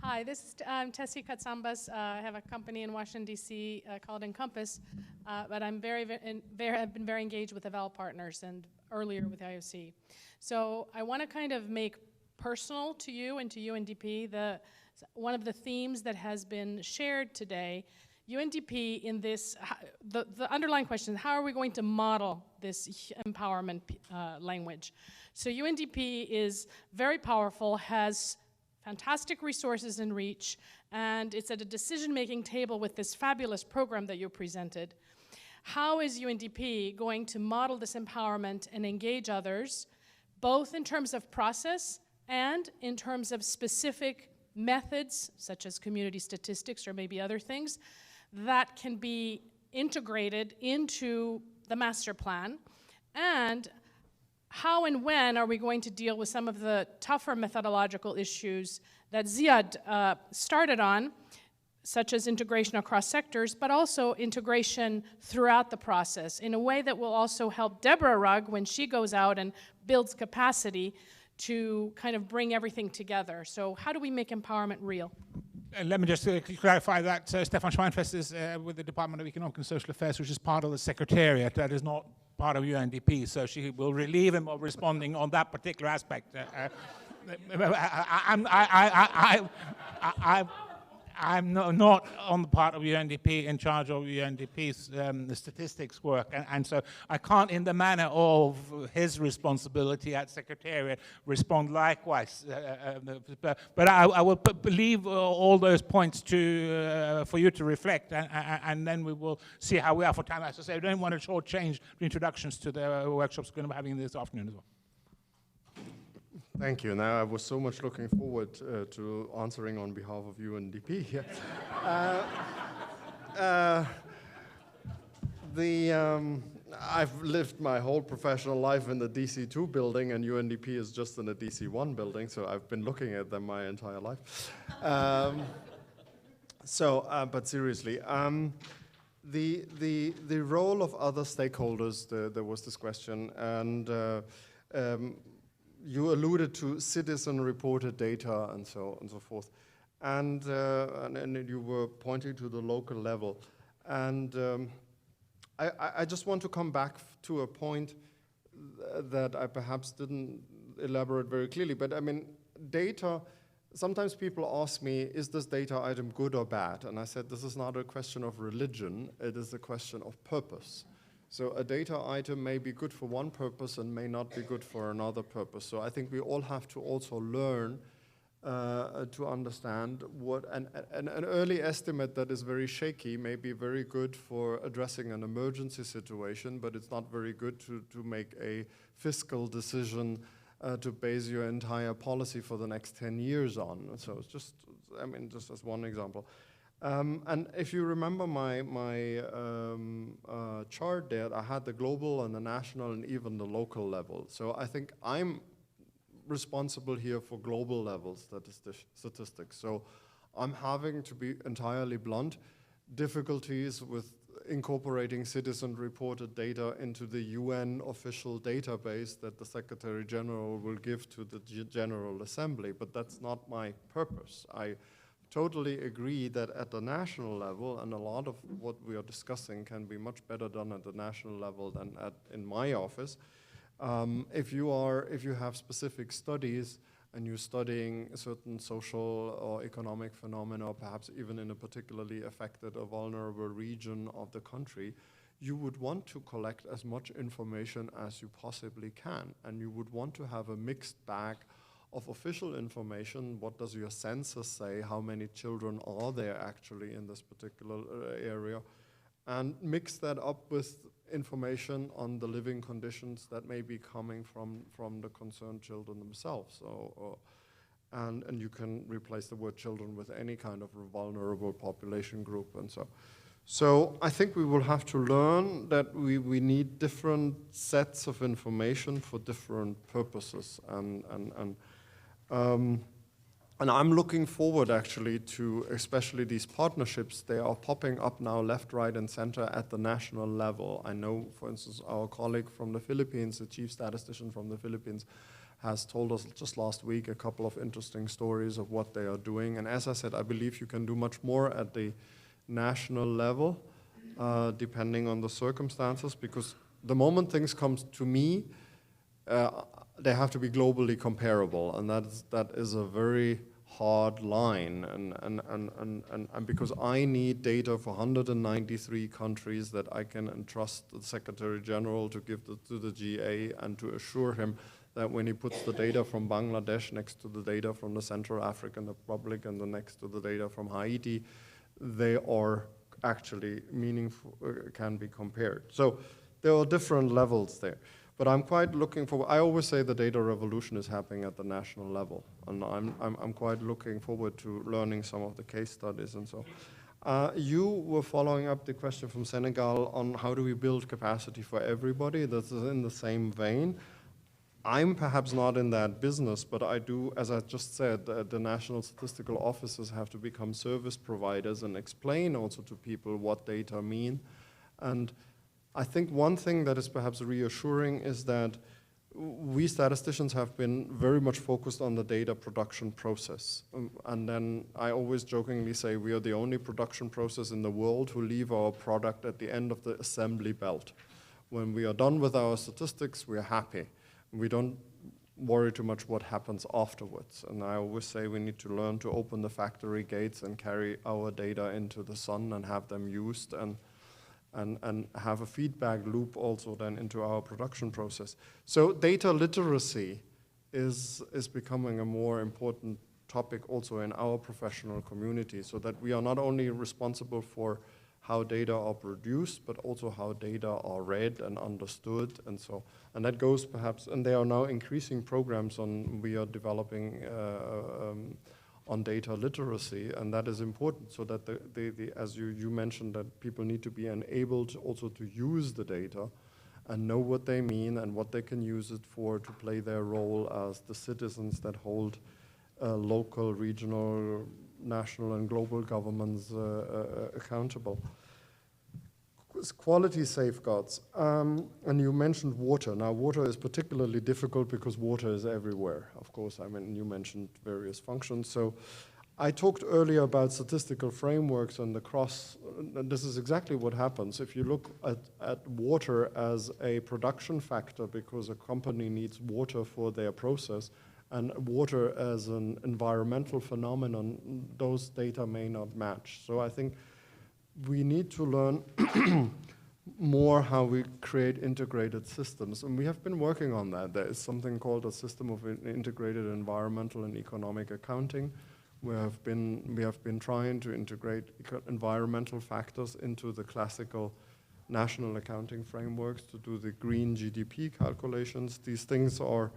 Hi, this is Tessie Katsambas. I have a company in Washington, D.C. Called Encompass, but I'm I've been very engaged with Eval Partners and earlier with IOC. So I want to kind of make personal to you and to UNDP one of the themes that has been shared today. UNDP in this, the underlying question is how are we going to model this empowerment language? So UNDP is very powerful, has fantastic resources and reach, and it's at a decision-making table with this fabulous program that you presented. How is UNDP going to model this empowerment and engage others, both in terms of process and in terms of specific methods, such as community statistics or maybe other things, that can be integrated into the master plan? And how and when are we going to deal with some of the tougher methodological issues that Ziad started on, such as integration across sectors, but also integration throughout the process in a way that will also help Deborah Rugg when she goes out and builds capacity to kind of bring everything together. So how do we make empowerment real? Let me just clarify that Stefan Schweinfest is with the Department of Economic and Social Affairs, which is part of the Secretariat. That is not part of UNDP, so she will relieve him of responding on that particular aspect. I'm not on the part of UNDP in charge of UNDP's statistics work, and so I can't, in the manner of his responsibility at Secretariat, respond likewise. But I will leave all those points for you to reflect, and then we will see how we are for time. As I say, I don't want to shortchange the introductions to the workshops we're going to be having this afternoon as well. Thank you. Now, I was so much looking forward to answering on behalf of UNDP. I've lived my whole professional life in the DC2 building, and UNDP is just in the DC1 building, so I've been looking at them my entire life. But seriously, the role of other stakeholders, there was this question, and you alluded to citizen-reported data and so forth, and you were pointing to the local level, and I just want to come back to a point that I perhaps didn't elaborate very clearly, but I mean, data, sometimes people ask me, is this data item good or bad? And I said, this is not a question of religion, it is a question of purpose. So a data item may be good for one purpose and may not be good for another purpose. So I think we all have to also learn to understand what an early estimate that is very shaky may be very good for addressing an emergency situation, but it's not very good to make a fiscal decision to base your entire policy for the next 10 years on. So it's just, I mean, just as one example. And if you remember my chart there, I had the global and the national and even the local level. So I think I'm responsible here for global level statistics. So I'm having, to be entirely blunt, difficulties with incorporating citizen-reported data into the UN official database that the Secretary General will give to the General Assembly, but that's not my purpose. I totally agree that at the national level, and a lot of what we are discussing can be much better done at the national level than in my office. If you have specific studies and you're studying certain social or economic phenomena, or perhaps even in a particularly affected or vulnerable region of the country, you would want to collect as much information as you possibly can. And you would want to have a mixed bag of official information. What does your census say? How many children are there actually in this particular area? And mix that up with information on the living conditions that may be coming from the concerned children themselves. And you can replace the word children with any kind of vulnerable population group and so. So I think we will have to learn that we need different sets of information for different purposes. And I'm looking forward actually to especially these partnerships. They are popping up now left, right, and center at the national level. I know, for instance, our colleague from the Philippines, the chief statistician from the Philippines, has told us just last week a couple of interesting stories of what they are doing. And as I said, I believe you can do much more at the national level, depending on the circumstances, because the moment things come to me, they have to be globally comparable, and that is a very hard line, and because I need data for 193 countries that I can entrust the Secretary General to give to the GA and to assure him that when he puts the data from Bangladesh next to the data from the Central African Republic and the next to the data from Haiti, they are actually meaningful, can be compared. So there are different levels there. But I'm quite looking forward. I always say the data revolution is happening at the national level, and I'm quite looking forward to learning some of the case studies and so. You were following up the question from Senegal on how do we build capacity for everybody. This is in the same vein. I'm perhaps not in that business, but I do, as I just said, the national statistical offices have to become service providers and explain also to people what data mean. And I think one thing that is perhaps reassuring is that we statisticians have been very much focused on the data production process. And then I always jokingly say we are the only production process in the world who leave our product at the end of the assembly belt. When we are done with our statistics, we are happy. We don't worry too much what happens afterwards. And I always say we need to learn to open the factory gates and carry our data into the sun and have them used and have a feedback loop also then into our production process. So data literacy is becoming a more important topic also in our professional community, so that we are not only responsible for how data are produced, but also how data are read and understood, and so. And that goes perhaps, and there are now increasing programs we are developing on data literacy, and that is important, so that as you mentioned, that people need to be enabled also to use the data and know what they mean and what they can use it for to play their role as the citizens that hold local, regional, national, and global governments accountable. Quality safeguards, and you mentioned water. Now, water is particularly difficult because water is everywhere. Of course, I mean, you mentioned various functions. So I talked earlier about statistical frameworks and the and this is exactly what happens. If you look at water as a production factor because a company needs water for their process, and water as an environmental phenomenon, those data may not match. So I think we need to learn more how we create integrated systems, and we have been working on that. There is something called a system of integrated environmental and economic accounting. We have been trying to integrate environmental factors into the classical national accounting frameworks to do the green GDP calculations. These things are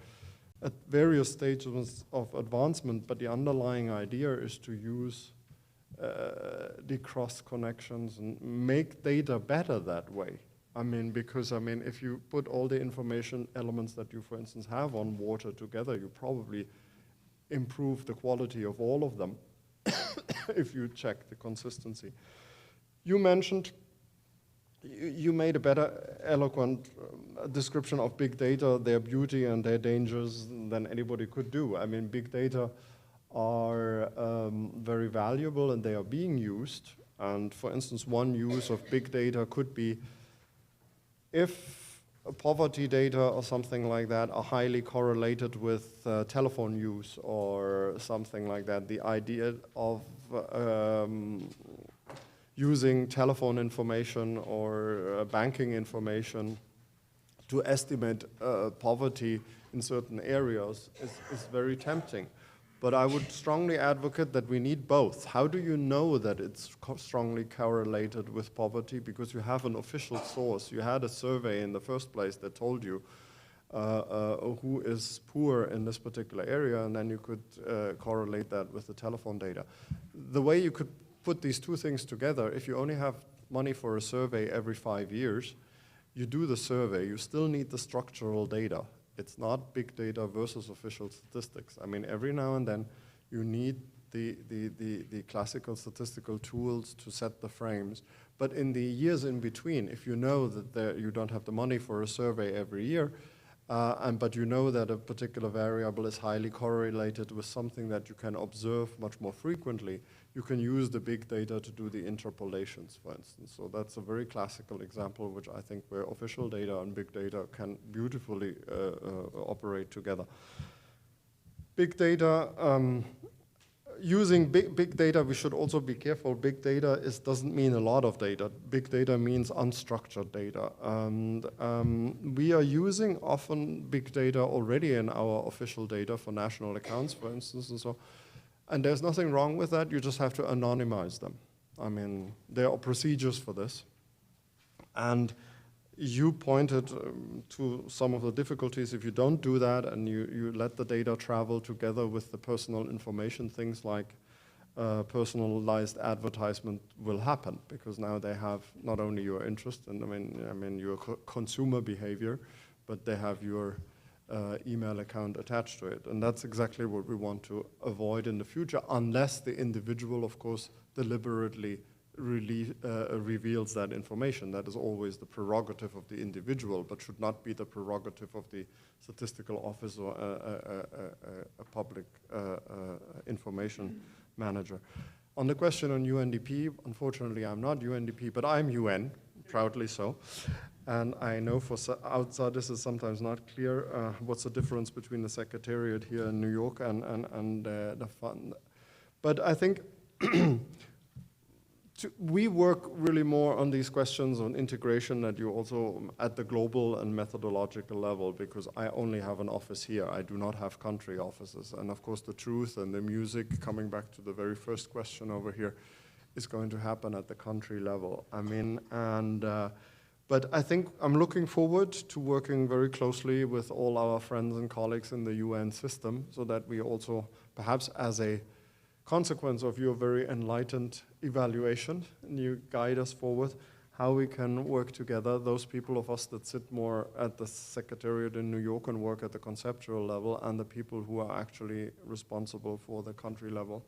at various stages of advancement, but the underlying idea is to use the cross connections and make data better that way. I mean, because if you put all the information elements that you, for instance, have on water together, you probably improve the quality of all of them if you check the consistency. You mentioned, you made a better eloquent description of big data, their beauty and their dangers than anybody could do. I mean, big data are very valuable and they are being used. And for instance, one use of big data could be if poverty data or something like that are highly correlated with telephone use or something like that. The idea of using telephone information or banking information to estimate poverty in certain areas is very tempting. But I would strongly advocate that we need both. How do you know that it's strongly correlated with poverty? Because you have an official source. You had a survey in the first place that told you who is poor in this particular area, and then you could correlate that with the telephone data. The way you could put these two things together, if you only have money for a survey every 5 years, you do the survey, you still need the structural data. It's not big data versus official statistics. I mean, every now and then you need the classical statistical tools to set the frames. But in the years in between, if you know that you don't have the money for a survey every year, but you know that a particular variable is highly correlated with something that you can observe much more frequently, you can use the big data to do the interpolations, for instance. So that's a very classical example, which I think where official data and big data can beautifully operate together. Big data, using big data, we should also be careful. Big data doesn't mean a lot of data. Big data means unstructured data. And we are using often big data already in our official data for national accounts, for instance, and so. And there's nothing wrong with that. You just have to anonymize them. I mean, there are procedures for this. And you pointed to some of the difficulties if you don't do that and you let the data travel together with the personal information. Things like personalized advertisement will happen because now they have not only your interest and I mean your consumer behavior, but they have your email account attached to it. And that's exactly what we want to avoid in the future, unless the individual, of course, deliberately reveals that information. That is always the prerogative of the individual, but should not be the prerogative of the statistical office or a public information manager. On the question on UNDP, unfortunately I'm not UNDP, but I'm UN, proudly so. And I know for outsiders it's sometimes not clear what's the difference between the secretariat here in New York and the fund. But I think we work really more on these questions on integration that you also at the global and methodological level, because I only have an office here. I do not have country offices. And of course the truth and the music, coming back to the very first question over here, is going to happen at the country level. I mean, but I think I'm looking forward to working very closely with all our friends and colleagues in the UN system so that we also, perhaps as a consequence of your very enlightened evaluation, and you guide us forward, how we can work together, those people of us that sit more at the Secretariat in New York and work at the conceptual level, and the people who are actually responsible for the country level.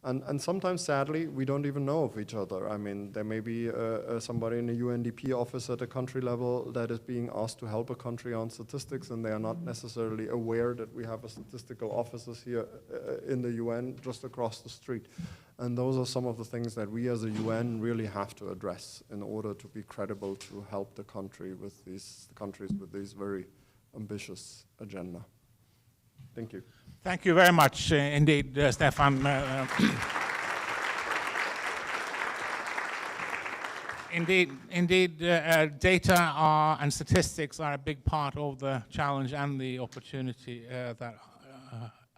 And sometimes, sadly, we don't even know of each other. I mean, there may be somebody in a UNDP office at a country level that is being asked to help a country on statistics, and they are not necessarily aware that we have a statistical offices here in the UN just across the street. And those are some of the things that we as a UN really have to address in order to be credible to help the countries with these very ambitious agenda. Thank you. Thank you very much indeed, Stefan. Indeed, data and statistics are a big part of the challenge and the opportunity that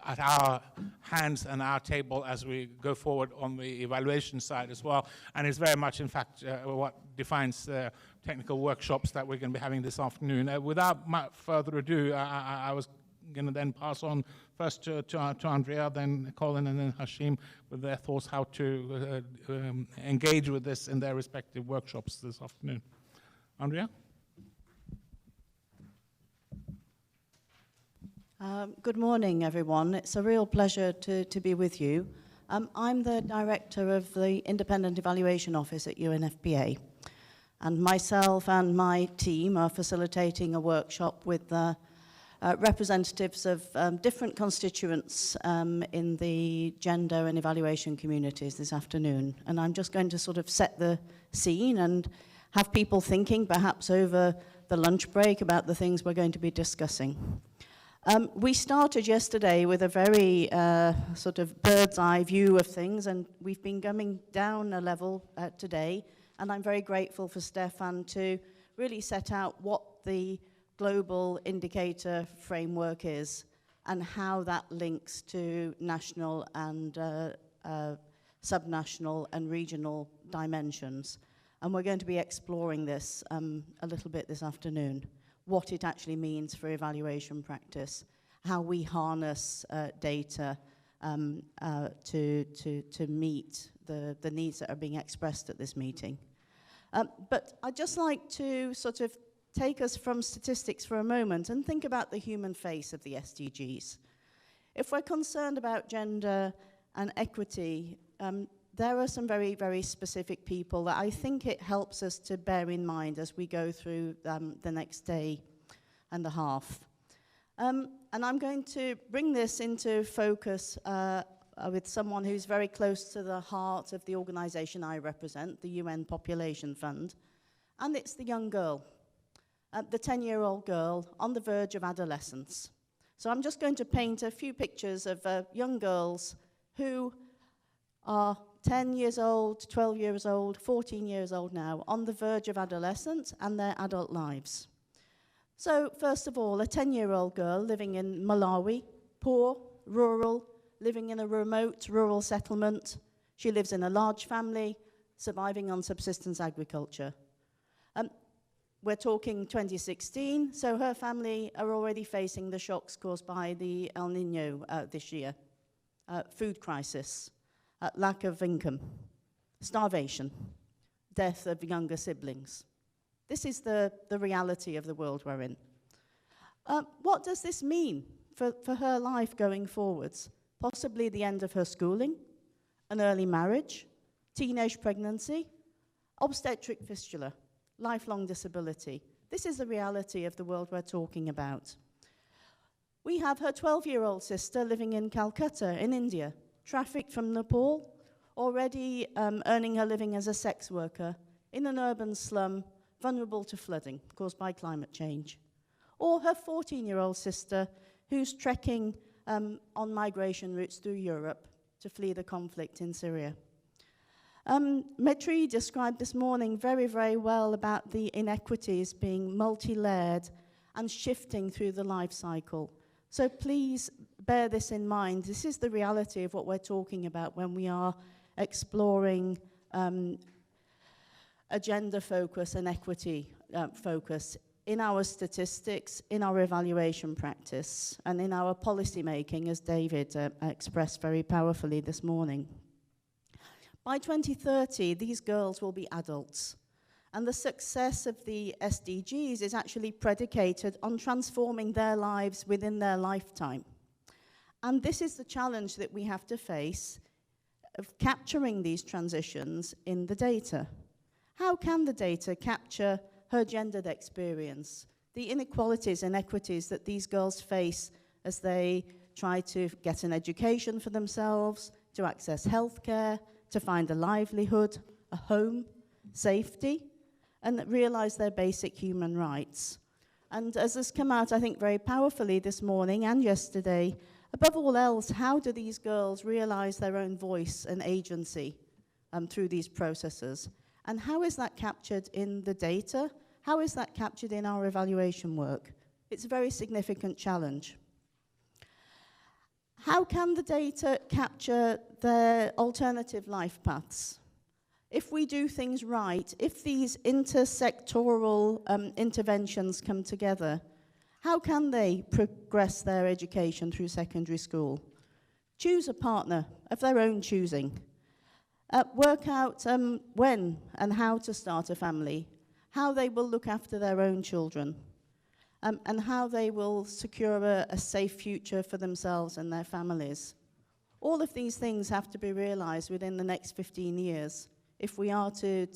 at our hands and our table as we go forward on the evaluation side as well. And it's very much, in fact, what defines technical workshops that we're going to be having this afternoon. Without much further ado, I was going to then pass on first to Andrea, then Colin, and then Hashim with their thoughts how to engage with this in their respective workshops this afternoon. Andrea? Good morning, everyone. It's a real pleasure to be with you. I'm the director of the Independent Evaluation Office at UNFPA, and myself and my team are facilitating a workshop with the representatives of different constituents in the gender and evaluation communities this afternoon. And I'm just going to sort of set the scene and have people thinking perhaps over the lunch break about the things we're going to be discussing. We started yesterday with a very sort of bird's eye view of things, and we've been coming down a level today, and I'm very grateful for Stefan to really set out what the global indicator framework is and how that links to national and subnational and regional dimensions. And we're going to be exploring this a little bit this afternoon, what it actually means for evaluation practice, how we harness data to meet the needs that are being expressed at this meeting. But I'd just like to sort of take us from statistics for a moment and think about the human face of the SDGs. If we're concerned about gender and equity, there are some very, very specific people that I think it helps us to bear in mind as we go through the next day and a half. And I'm going to bring this into focus with someone who's very close to the heart of the organization I represent, the UN Population Fund, and it's the young girl. The 10-year-old girl on the verge of adolescence. So I'm just going to paint a few pictures of young girls who are 10 years old, 12 years old, 14 years old now, on the verge of adolescence and their adult lives. So first of all, a 10-year-old girl living in Malawi, poor, rural, living in a remote rural settlement. She lives in a large family, surviving on subsistence agriculture. We're talking 2016, so her family are already facing the shocks caused by the El Nino this year. Food crisis, lack of income, starvation, death of younger siblings. This is the reality of the world we're in. What does this mean for her life going forwards? Possibly the end of her schooling, an early marriage, teenage pregnancy, obstetric fistula, lifelong disability. This is the reality of the world we're talking about. We have her 12-year-old sister living in Calcutta in India, trafficked from Nepal, already earning her living as a sex worker in an urban slum, vulnerable to flooding caused by climate change. Or her 14-year-old sister who's trekking on migration routes through Europe to flee the conflict in Syria. Metri described this morning very, very well about the inequities being multi-layered and shifting through the life cycle. So please bear this in mind. This is the reality of what we're talking about when we are exploring agenda focus and equity focus in our statistics, in our evaluation practice, and in our policy making, as David expressed very powerfully this morning. By 2030, these girls will be adults, And the success of the SDGs is actually predicated on transforming their lives within their lifetime. And this is the challenge that we have to face of capturing these transitions in the data. How can the data capture her gendered experience, the inequalities and equities that these girls face as they try to get an education for themselves, to access healthcare, to find a livelihood, a home, safety, and realize their basic human rights? And as has come out, I think, very powerfully this morning and yesterday, above all else, how do these girls realize their own voice and agency through these processes? And how is that captured in the data? How is that captured in our evaluation work? It's a very significant challenge. How can the data capture their alternative life paths? If we do things right, if these intersectoral interventions come together, how can they progress their education through secondary school? Choose a partner of their own choosing. Work out when and how to start a family, how they will look after their own children, and how they will secure a safe future for themselves and their families. All of these things have to be realized within the next 15 years if we are to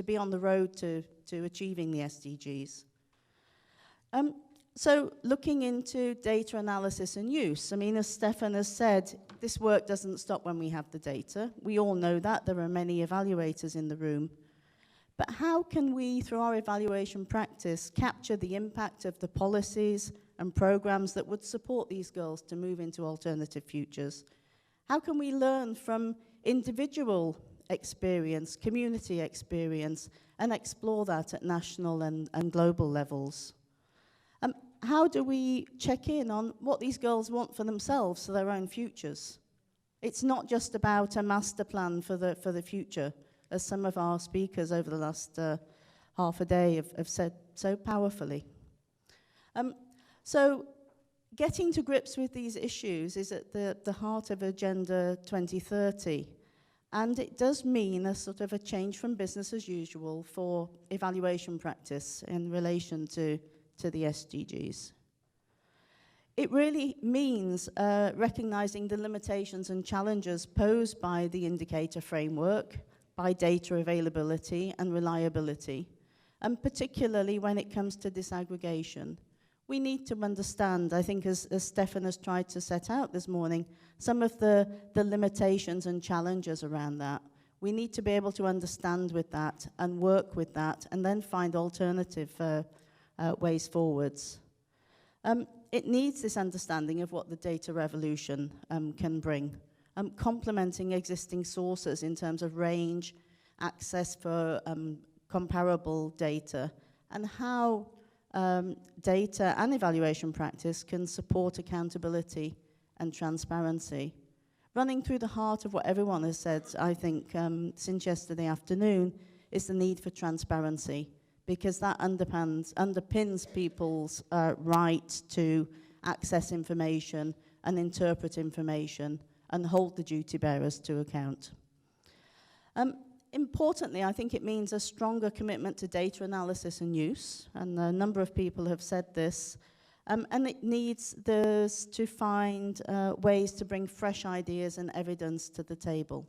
be on the road to achieving the SDGs. So looking into data analysis and use, I mean, as Stefan has said, this work doesn't stop when we have the data. We all know that. There are many evaluators in the room. But how can we, through our evaluation practice, capture the impact of the policies and programs that would support these girls to move into alternative futures? How can we learn from individual experience, community experience, and explore that at national and global levels? How do we check in on what these girls want for themselves, for their own futures? It's not just about a master plan for the future, as some of our speakers over the last half a day have said so powerfully. So getting to grips with these issues is at the heart of Agenda 2030. And it does mean a sort of a change from business as usual for evaluation practice in relation to the SDGs. It really means recognizing the limitations and challenges posed by the indicator framework, by data availability and reliability, and particularly when it comes to disaggregation. We need to understand, I think as Stefan has tried to set out this morning, some of the limitations and challenges around that. We need to be able to understand with that and work with that and then find alternative ways forwards. It needs this understanding of what the data revolution can bring, complementing existing sources in terms of range, access for comparable data, and how data and evaluation practice can support accountability and transparency. Running through the heart of what everyone has said, I think, since yesterday afternoon, is the need for transparency, because that underpins people's right to access information and interpret information and hold the duty bearers to account. Importantly, I think it means a stronger commitment to data analysis and use, and a number of people have said this, and it needs this to find ways to bring fresh ideas and evidence to the table.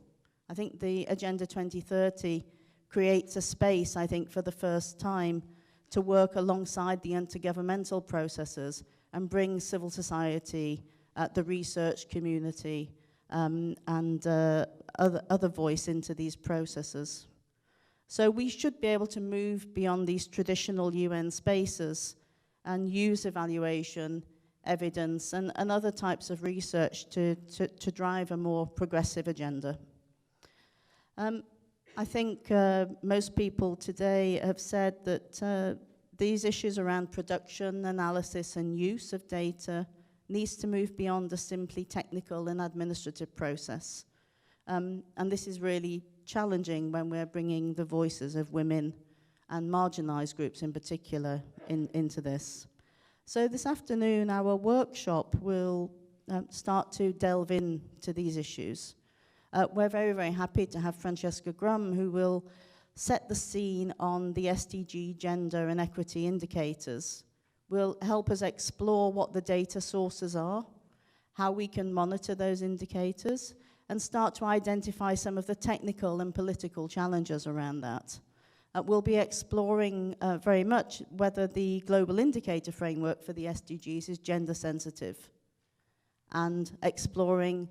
I think the Agenda 2030 creates a space, I think, for the first time to work alongside the intergovernmental processes and bring civil society, the research community, and other voice into these processes. So we should be able to move beyond these traditional UN spaces and use evaluation, evidence, and other types of research to drive a more progressive agenda. I think most people today have said that these issues around production, analysis, and use of data needs to move beyond a simply technical and administrative process. And this is really challenging when we're bringing the voices of women and marginalized groups in particular into this. So this afternoon, our workshop will start to delve into these issues. We're very, very happy to have Francesca Grum, who will set the scene on the SDG gender and equity indicators, will help us explore what the data sources are, how we can monitor those indicators, and start to identify some of the technical and political challenges around that. We'll be exploring very much whether the global indicator framework for the SDGs is gender sensitive, and exploring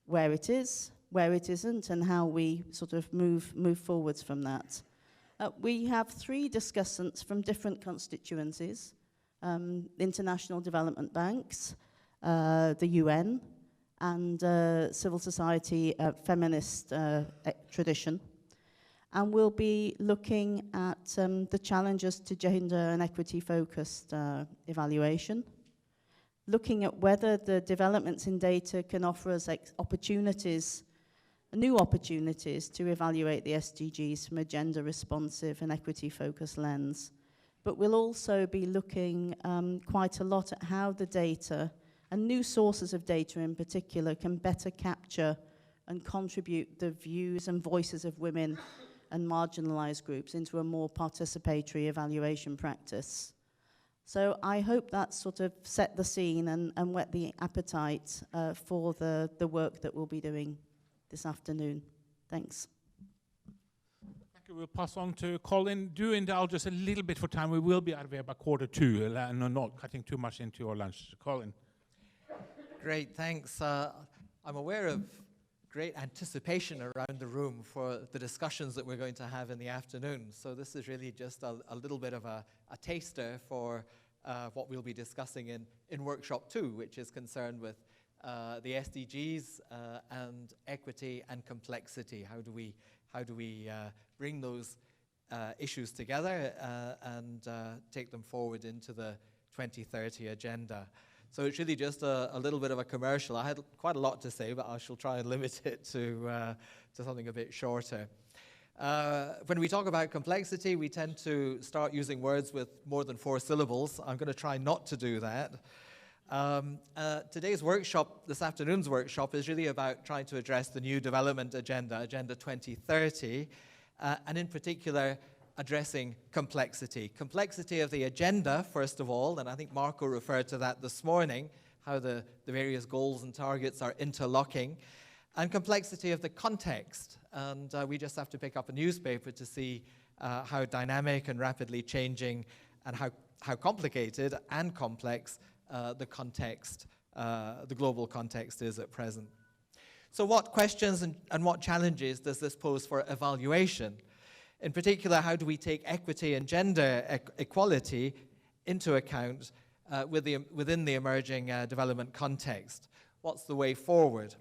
where it is, where it isn't, and how we sort of move forwards from that. We have 3 discussants from different constituencies, international development banks, the UN, and civil society feminist tradition. And we'll be looking at the challenges to gender and equity-focused evaluation, looking at whether the developments in data can offer us new opportunities to evaluate the SDGs from a gender-responsive and equity-focused lens. But we'll also be looking quite a lot at how the data, and new sources of data in particular, can better capture and contribute the views and voices of women and marginalized groups into a more participatory evaluation practice. So I hope that sort of set the scene and whet the appetite for the work that we'll be doing this afternoon. Thanks. Thank you. We'll pass on to Colin. Do indulge us a little bit for time. We will be out of here by 1:45, and not cutting too much into your lunch. Colin. Great, thanks. I'm aware of great anticipation around the room for the discussions that we're going to have in the afternoon. So this is really just a little bit of a taster for what we'll be discussing in workshop 2, which is concerned with the SDGs and equity and complexity. How do we bring those issues together and take them forward into the 2030 agenda? So it's really just a little bit of a commercial. I had quite a lot to say, but I shall try and limit it to something a bit shorter. When we talk about complexity, we tend to start using words with more than 4 syllables. I'm going to try not to do that. Today's workshop, this afternoon's workshop, is really about trying to address the new development agenda, Agenda 2030, and in particular, addressing complexity. Complexity of the agenda, first of all, and I think Marco referred to that this morning, how the various goals and targets are interlocking, and complexity of the context. And we just have to pick up a newspaper to see how dynamic and rapidly changing and how complicated and complex the context, the global context is at present. So what questions and what challenges does this pose for evaluation? In particular, how do we take equity and gender equality into account within the emerging development context? What's the way forward?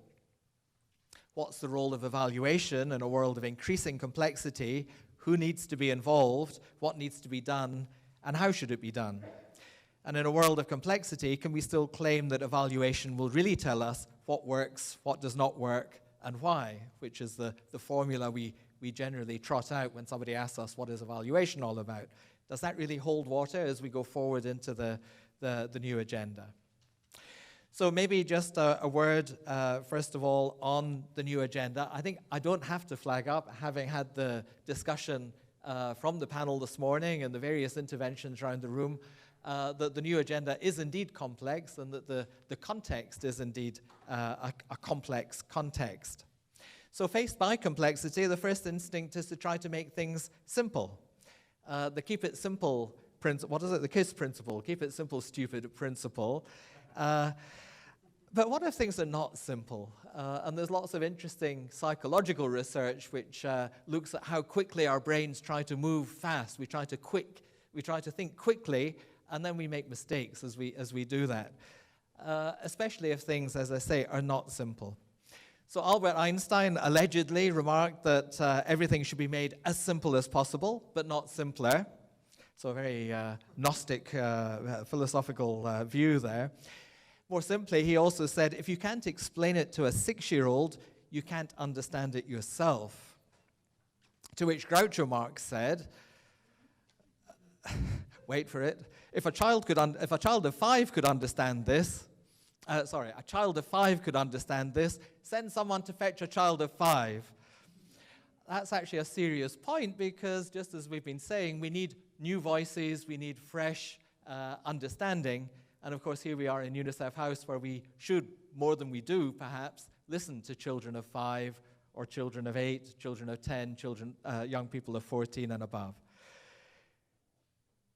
What's the role of evaluation in a world of increasing complexity? Who needs to be involved? What needs to be done? And how should it be done? And in a world of complexity, can we still claim that evaluation will really tell us what works, what does not work, and why, which is the formula we generally trot out when somebody asks us what is evaluation all about. Does that really hold water as we go forward into the new agenda? So maybe just a word, first of all, on the new agenda. I think I don't have to flag up, having had the discussion from the panel this morning and the various interventions around the room, that the new agenda is indeed complex and that the context is indeed a complex context. So faced by complexity, the first instinct is to try to make things simple. The keep it simple principle, what is it? The KISS principle, keep it simple, stupid principle. But what if things are not simple? And there's lots of interesting psychological research which looks at how quickly our brains try to move fast. We try to think quickly, and then we make mistakes as we do that. Especially if things, as I say, are not simple. So Albert Einstein allegedly remarked that everything should be made as simple as possible, but not simpler. So a very Gnostic philosophical view there. More simply, he also said, if you can't explain it to a 6-year-old, you can't understand it yourself. To which Groucho Marx said, wait for it, if a child of 5 could understand this, a child of 5 could understand this, send someone to fetch a child of 5. that's actually a serious point, because just as we've been saying, we need new voices, we need fresh understanding. And of course, here we are in UNICEF House, where we should, more than we do perhaps, listen to children of 5 or children of 8, children of 10, young people of 14 and above.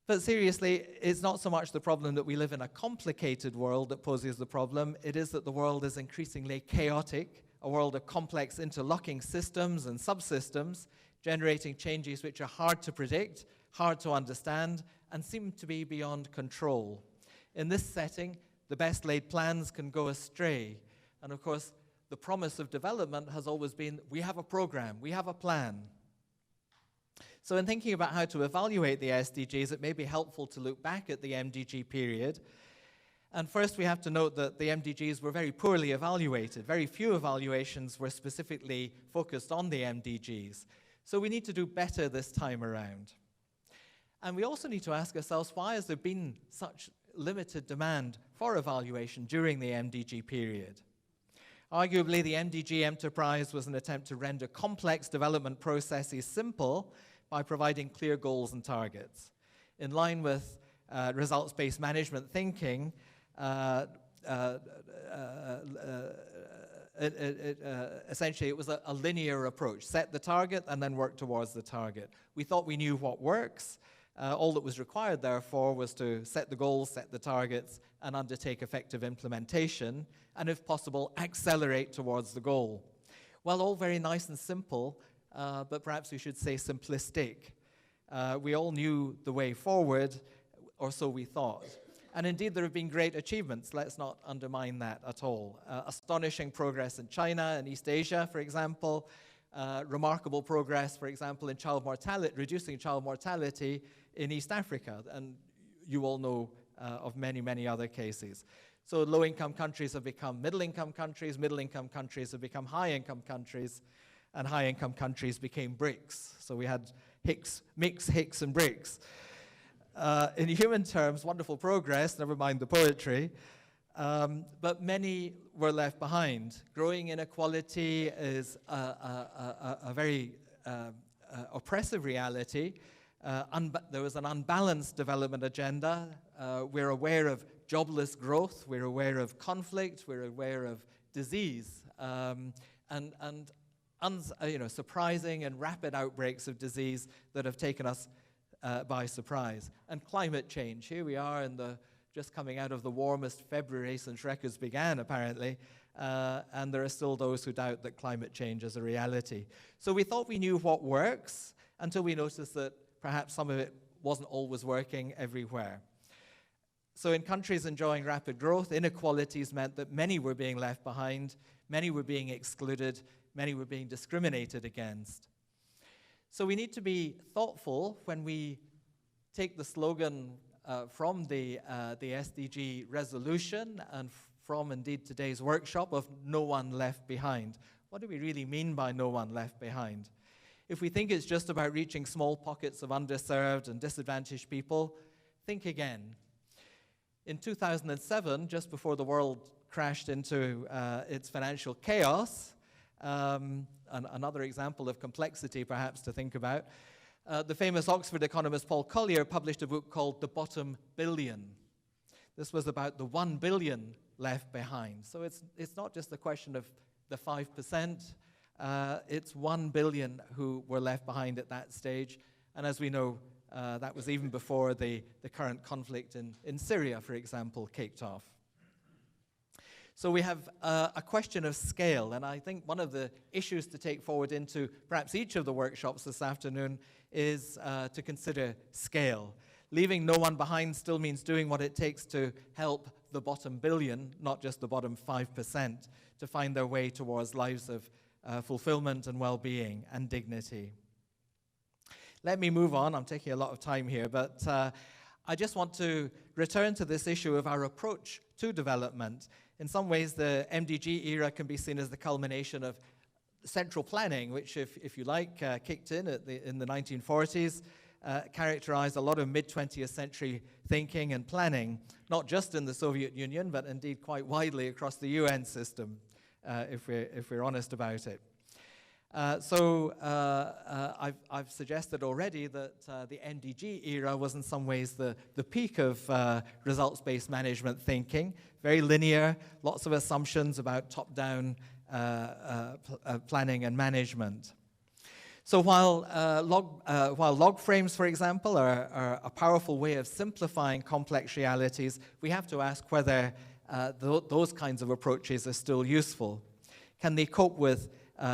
But seriously, it's not so much the problem that we live in a complicated world that poses the problem. It is that the world is increasingly chaotic, a world of complex interlocking systems and subsystems, generating changes which are hard to predict, hard to understand, and seem to be beyond control. In this setting, the best laid plans can go astray. And of course, the promise of development has always been, we have a program, we have a plan. So in thinking about how to evaluate the SDGs, it may be helpful to look back at the MDG period. And first we have to note that the MDGs were very poorly evaluated. Very few evaluations were specifically focused on the MDGs. So we need to do better this time around. And we also need to ask ourselves, why has there been such limited demand for evaluation during the MDG period? Arguably, the MDG enterprise was an attempt to render complex development processes simple by providing clear goals and targets. In line with results-based management thinking, essentially it was a linear approach. Set the target and then work towards the target. We thought we knew what works. All that was required, therefore, was to set the goals, set the targets, and undertake effective implementation, and if possible, accelerate towards the goal. Well, all very nice and simple, but perhaps we should say simplistic. We all knew the way forward, or so we thought. And indeed, there have been great achievements. Let's not undermine that at all. Astonishing progress in China and East Asia, for example. Remarkable progress, for example, in child mortality, reducing child mortality in East Africa. And you all know of many, many other cases. So low-income countries have become middle-income countries have become high-income countries, and high-income countries became BRICS. So we had Hicks, and BRICS. In human terms, wonderful progress, never mind the poetry, but many were left behind. Growing inequality is a very oppressive reality. There was an unbalanced development agenda. We're aware of jobless growth, we're aware of conflict, we're aware of disease, and surprising and rapid outbreaks of disease that have taken us by surprise. And climate change. Here we are in just coming out of the warmest February since records began, apparently, and there are still those who doubt that climate change is a reality. So we thought we knew what works until we noticed that perhaps some of it wasn't always working everywhere. So in countries enjoying rapid growth, inequalities meant that many were being left behind, many were being excluded, many were being discriminated against. So we need to be thoughtful when we take the slogan from the SDG resolution and from indeed today's workshop of no one left behind. What do we really mean by no one left behind? If we think it's just about reaching small pockets of underserved and disadvantaged people, think again. In 2007, just before the world crashed into its financial chaos, another example of complexity perhaps to think about, the famous Oxford economist Paul Collier published a book called The Bottom Billion. This was about the 1 billion left behind. So it's not just the question of the 5%, it's 1 billion who were left behind at that stage. And as we know, that was even before the current conflict in Syria, for example, kicked off. So we have a question of scale, and I think one of the issues to take forward into perhaps each of the workshops this afternoon is to consider scale. Leaving no one behind still means doing what it takes to help the bottom billion, not just the bottom 5%, to find their way towards lives of fulfillment and well-being and dignity. Let me move on. I'm taking a lot of time here, but I just want to return to this issue of our approach to development. In some ways, the MDG era can be seen as the culmination of central planning, which, if you like, kicked in the 1940s, characterized a lot of mid-20th century thinking and planning, not just in the Soviet Union, but indeed quite widely across the UN system, if we're honest about it. I've suggested already that the NDG era was in some ways the peak of results-based management thinking, very linear, lots of assumptions about top-down planning and management. So while log frames, for example, are a powerful way of simplifying complex realities, we have to ask whether those kinds of approaches are still useful. Can they cope with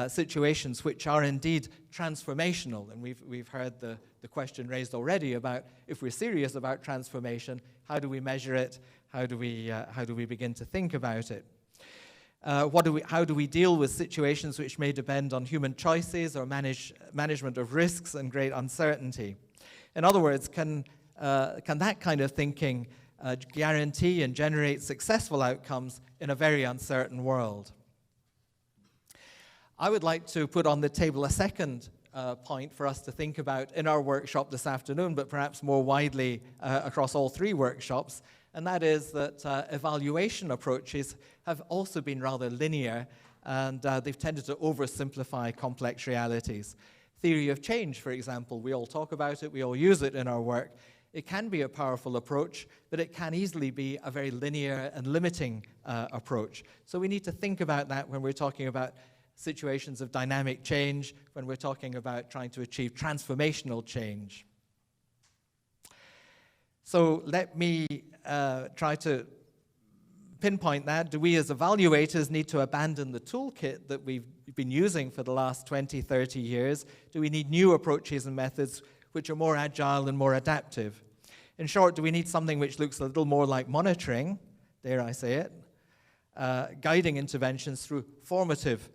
situations which are indeed transformational? And we've heard the question raised already about, if we're serious about transformation, how do we measure it? How do we begin to think about it? How do we deal with situations which may depend on human choices or management of risks and great uncertainty? In other words, can that kind of thinking guarantee and generate successful outcomes in a very uncertain world? I would like to put on the table a second point for us to think about in our workshop this afternoon, but perhaps more widely across all three workshops, and that is that evaluation approaches have also been rather linear, and they've tended to oversimplify complex realities. Theory of change, for example, we all talk about it, we all use it in our work. It can be a powerful approach, but it can easily be a very linear and limiting approach. So we need to think about that when we're talking about situations of dynamic change, when we're talking about trying to achieve transformational change. So let me try to pinpoint that. Do we as evaluators need to abandon the toolkit that we've been using for the last 20, 30 years? Do we need new approaches and methods which are more agile and more adaptive? In short, do we need something which looks a little more like monitoring, dare I say it, guiding interventions through formative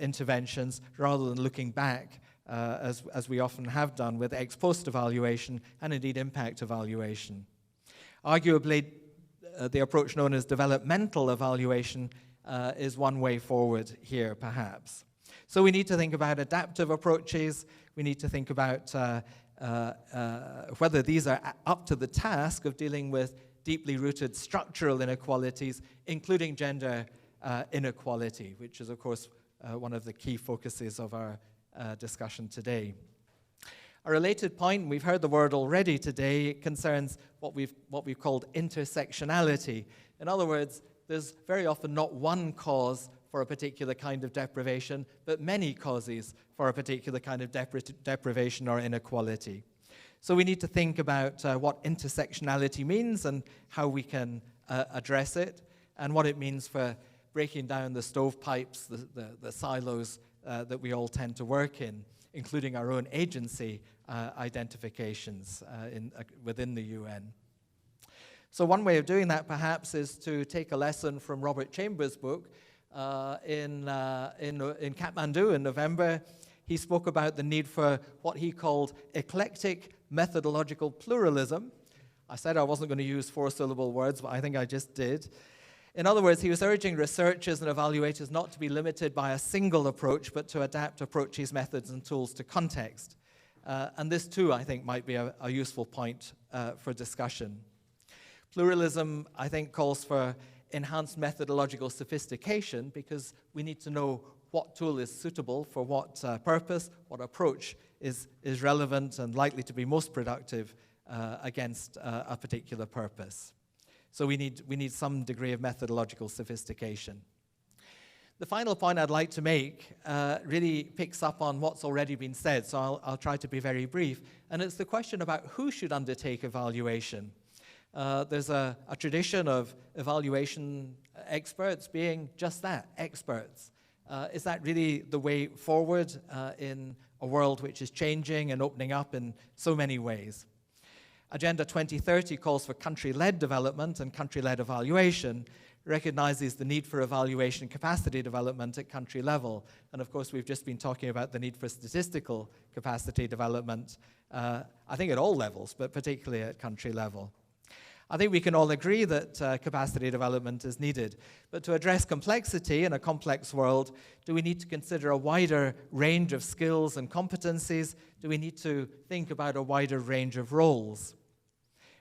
interventions rather than looking back, as we often have done with ex post evaluation and indeed impact evaluation? Arguably, the approach known as developmental evaluation is one way forward here, perhaps. So we need to think about adaptive approaches. We need to think about whether these are up to the task of dealing with deeply rooted structural inequalities, including gender inequality, which is, of course, one of the key focuses of our discussion today. A related point, we've heard the word already today, concerns what we've called intersectionality. In other words, there's very often not one cause for a particular kind of deprivation, but many causes for a particular kind of deprivation or inequality. So we need to think about what intersectionality means and how we can address it, and what it means for breaking down the stovepipes, the silos that we all tend to work in, including our own agency identifications within the UN. So one way of doing that, perhaps, is to take a lesson from Robert Chambers' book. In Kathmandu in November, he spoke about the need for what he called eclectic methodological pluralism. I said I wasn't going to use four-syllable words, but I think I just did. In other words, he was urging researchers and evaluators not to be limited by a single approach, but to adapt approaches, methods, and tools to context. And this, too, I think, might be a useful point for discussion. Pluralism, I think, calls for enhanced methodological sophistication, because we need to know what tool is suitable for what purpose, what approach is relevant and likely to be most productive against a particular purpose. So we need some degree of methodological sophistication. The final point I'd like to make really picks up on what's already been said, so I'll try to be very brief. And it's the question about who should undertake evaluation. There's a tradition of evaluation experts being just that, experts. Is that really the way forward in a world which is changing and opening up in so many ways? Agenda 2030 calls for country-led development and country-led evaluation, recognizes the need for evaluation capacity development at country level. And of course, we've just been talking about the need for statistical capacity development, I think at all levels, but particularly at country level. I think we can all agree that capacity development is needed. But to address complexity in a complex world, do we need to consider a wider range of skills and competencies? Do we need to think about a wider range of roles?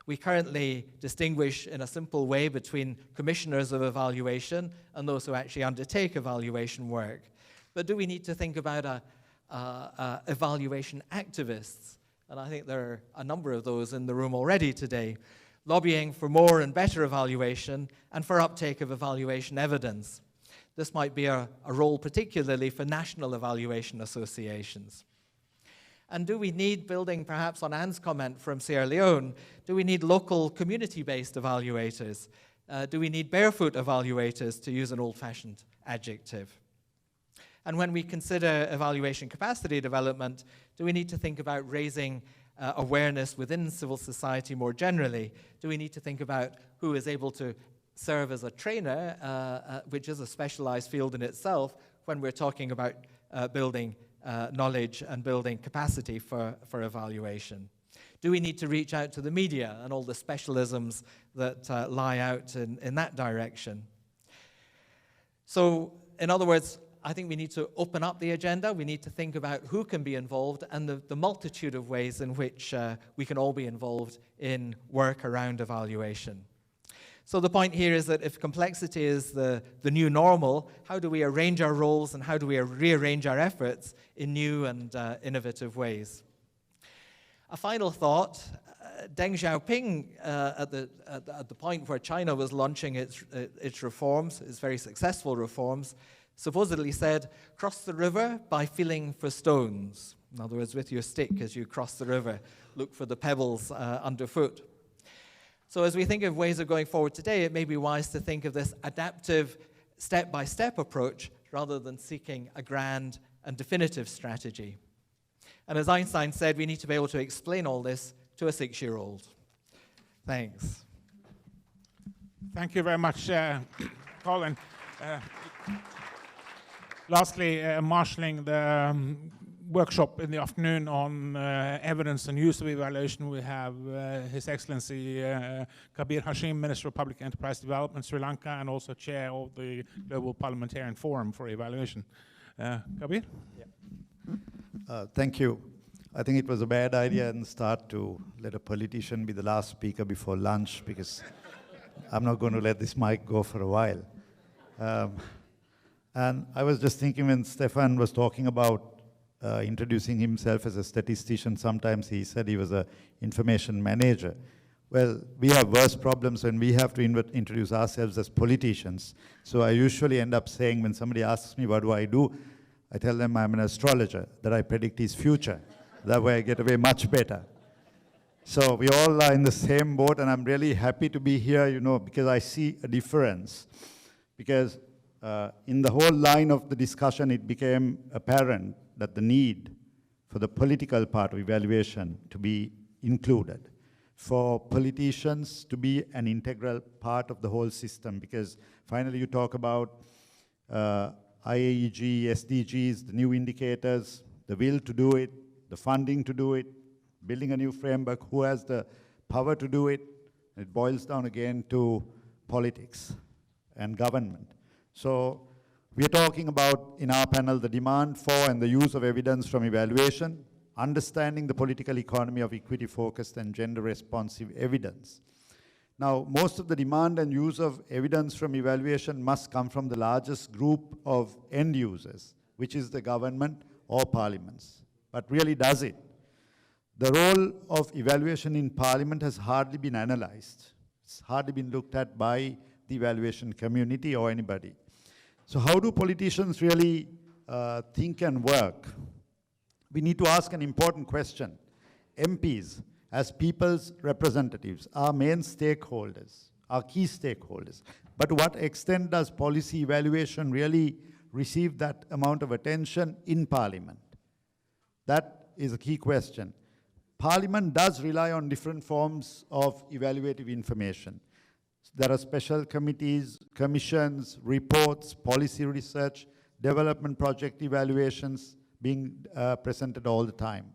We currently distinguish in a simple way between commissioners of evaluation and those who actually undertake evaluation work. But do we need to think about evaluation activists, and I think there are a number of those in the room already today, lobbying for more and better evaluation and for uptake of evaluation evidence. This might be a role particularly for national evaluation associations. And do we need, building perhaps on Anne's comment from Sierra Leone, do we need local community-based evaluators? Do we need barefoot evaluators, to use an old-fashioned adjective? And when we consider evaluation capacity development, do we need to think about raising awareness within civil society more generally? Do we need to think about who is able to serve as a trainer, which is a specialized field in itself, when we're talking about building knowledge and building capacity for evaluation? Do we need to reach out to the media and all the specialisms that lie out in that direction? So, in other words, I think we need to open up the agenda. We need to think about who can be involved and the multitude of ways in which we can all be involved in work around evaluation. So the point here is that if complexity is the new normal, how do we arrange our roles and how do we rearrange our efforts in new and innovative ways? A final thought, Deng Xiaoping, at the point where China was launching its reforms, its very successful reforms, supposedly said, cross the river by feeling for stones. In other words, with your stick as you cross the river, look for the pebbles underfoot. So as we think of ways of going forward today, it may be wise to think of this adaptive, step-by-step approach rather than seeking a grand and definitive strategy. And as Einstein said, we need to be able to explain all this to a 6-year-old. Thanks. Thank you very much, Colin. Lastly, marshalling the workshop in the afternoon on evidence and use of evaluation, we have His Excellency Kabir Hashim, Minister of Public Enterprise Development, Sri Lanka, and also Chair of the Global Parliamentarian Forum for Evaluation. Kabir? Yeah. Thank you. I think it was a bad idea in the start to let a politician be the last speaker before lunch, because I'm not going to let this mic go for a while. And I was just thinking, when Stefan was talking about introducing himself as a statistician, sometimes he said he was an information manager. Well, we have worse problems when we have to introduce ourselves as politicians. So I usually end up saying, when somebody asks me what do, I tell them I'm an astrologer, that I predict his future. That way I get away much better. So we all are in the same boat, and I'm really happy to be here, you know, because I see a difference. Because in the whole line of the discussion, it became apparent that the need for the political part of evaluation to be included, for politicians to be an integral part of the whole system, because finally you talk about IAEG, SDGs, the new indicators, the will to do it, the funding to do it, building a new framework, who has the power to do it. It boils down again to politics and government. So we're talking about, in our panel, the demand for and the use of evidence from evaluation, understanding the political economy of equity-focused and gender-responsive evidence. Now, most of the demand and use of evidence from evaluation must come from the largest group of end users, which is the government or parliaments. But really, does it? The role of evaluation in parliament has hardly been analyzed. It's hardly been looked at by the evaluation community or anybody. So how do politicians really think and work? We need to ask an important question. MPs, as people's representatives, are main stakeholders, are key stakeholders. But to what extent does policy evaluation really receive that amount of attention in Parliament? That is a key question. Parliament does rely on different forms of evaluative information. There are special committees, commissions, reports, policy research, development project evaluations being presented all the time,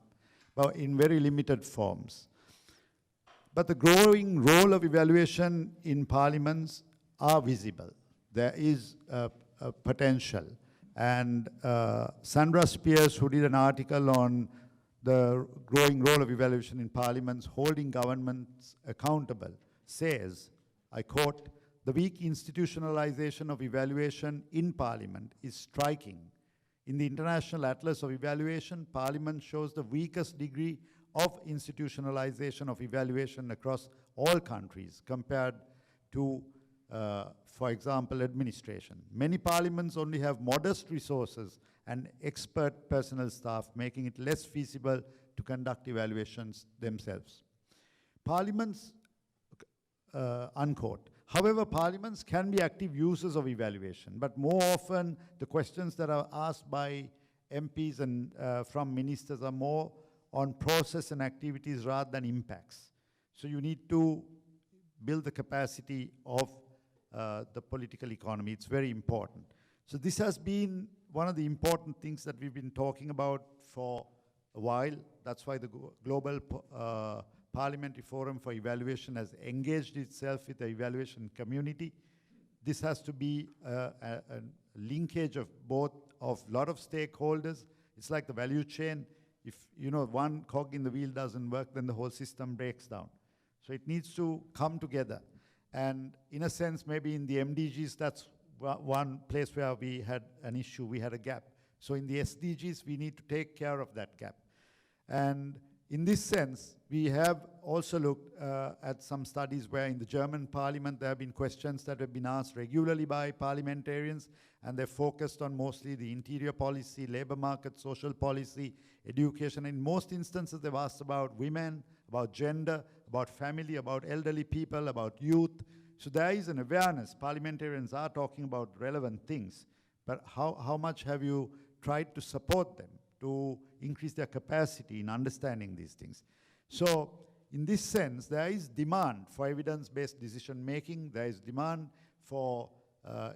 but in very limited forms. But the growing role of evaluation in parliaments are visible. There is a potential. And Sandra Spears, who did an article on the growing role of evaluation in parliaments, holding governments accountable, says, I quote, "The weak institutionalization of evaluation in Parliament is striking In the International Atlas of Evaluation, Parliament shows the weakest degree of institutionalization of evaluation across all countries compared to, for example, administration. Many parliaments only have modest resources and expert personnel staff, making it less feasible to conduct evaluations themselves. Parliaments, unquote. However, parliaments can be active users of evaluation, but more often the questions that are asked by MPs and from ministers are more on process and activities rather than impacts. So you need to build the capacity of the political economy. It's very important. So this has been one of the important things that we've been talking about for a while. That's why the Global Parliamentary Forum for Evaluation has engaged itself with the evaluation community. This has to be a linkage of both of a lot of stakeholders. It's like the value chain. If one cog in the wheel doesn't work, then the whole system breaks down. So it needs to come together. And in a sense, maybe in the MDGs, that's one place where we had an issue, we had a gap. So in the SDGs, we need to take care of that gap. And in this sense, we have also looked at some studies where in the German parliament there have been questions that have been asked regularly by parliamentarians, and they're focused on mostly the interior policy, labor market, social policy, education. In most instances, they've asked about women, about gender, about family, about elderly people, about youth. So there is an awareness. Parliamentarians are talking about relevant things, but how much have you tried to support them to increase their capacity in understanding these things? So in this sense, there is demand for evidence-based decision-making. There is demand for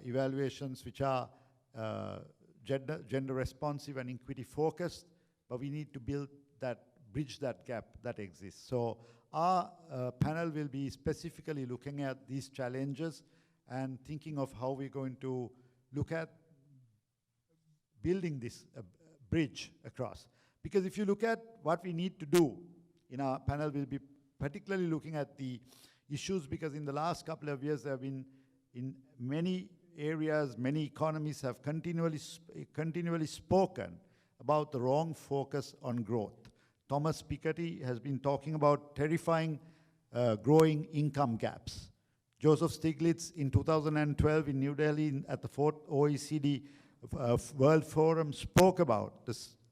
evaluations which are gender responsive and equity focused, but we need to bridge that gap that exists. So our panel will be specifically looking at these challenges and thinking of how we're going to look at building this bridge across. Because if you look at what we need to do in our panel, we'll be particularly looking at the issues, because in the last couple of years there have been, in many areas, many economies have continually spoken about the wrong focus on growth. Thomas Piketty has been talking about terrifying growing income gaps. Joseph Stiglitz in 2012 in New Delhi at the 4th OECD World Forum spoke about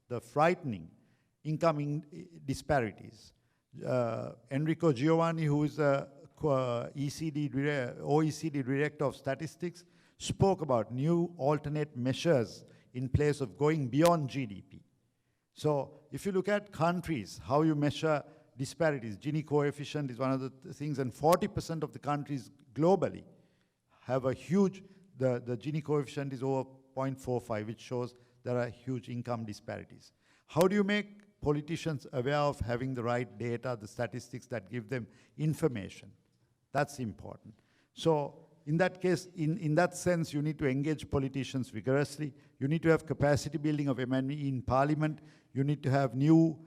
the frightening income disparities. Enrico Giovanni, who is the OECD Director of Statistics, spoke about new alternate measures in place of going beyond GDP. So if you look at countries, how you measure disparities, Gini coefficient is one of the things, and 40% of the countries globally have a huge, the Gini coefficient is over 0.45, which shows there are huge income disparities. How do you make politicians aware of having the right data, the statistics that give them information? That's important. So in that case, in that sense, you need to engage politicians vigorously. You need to have capacity building of MNE in parliament. You need to have new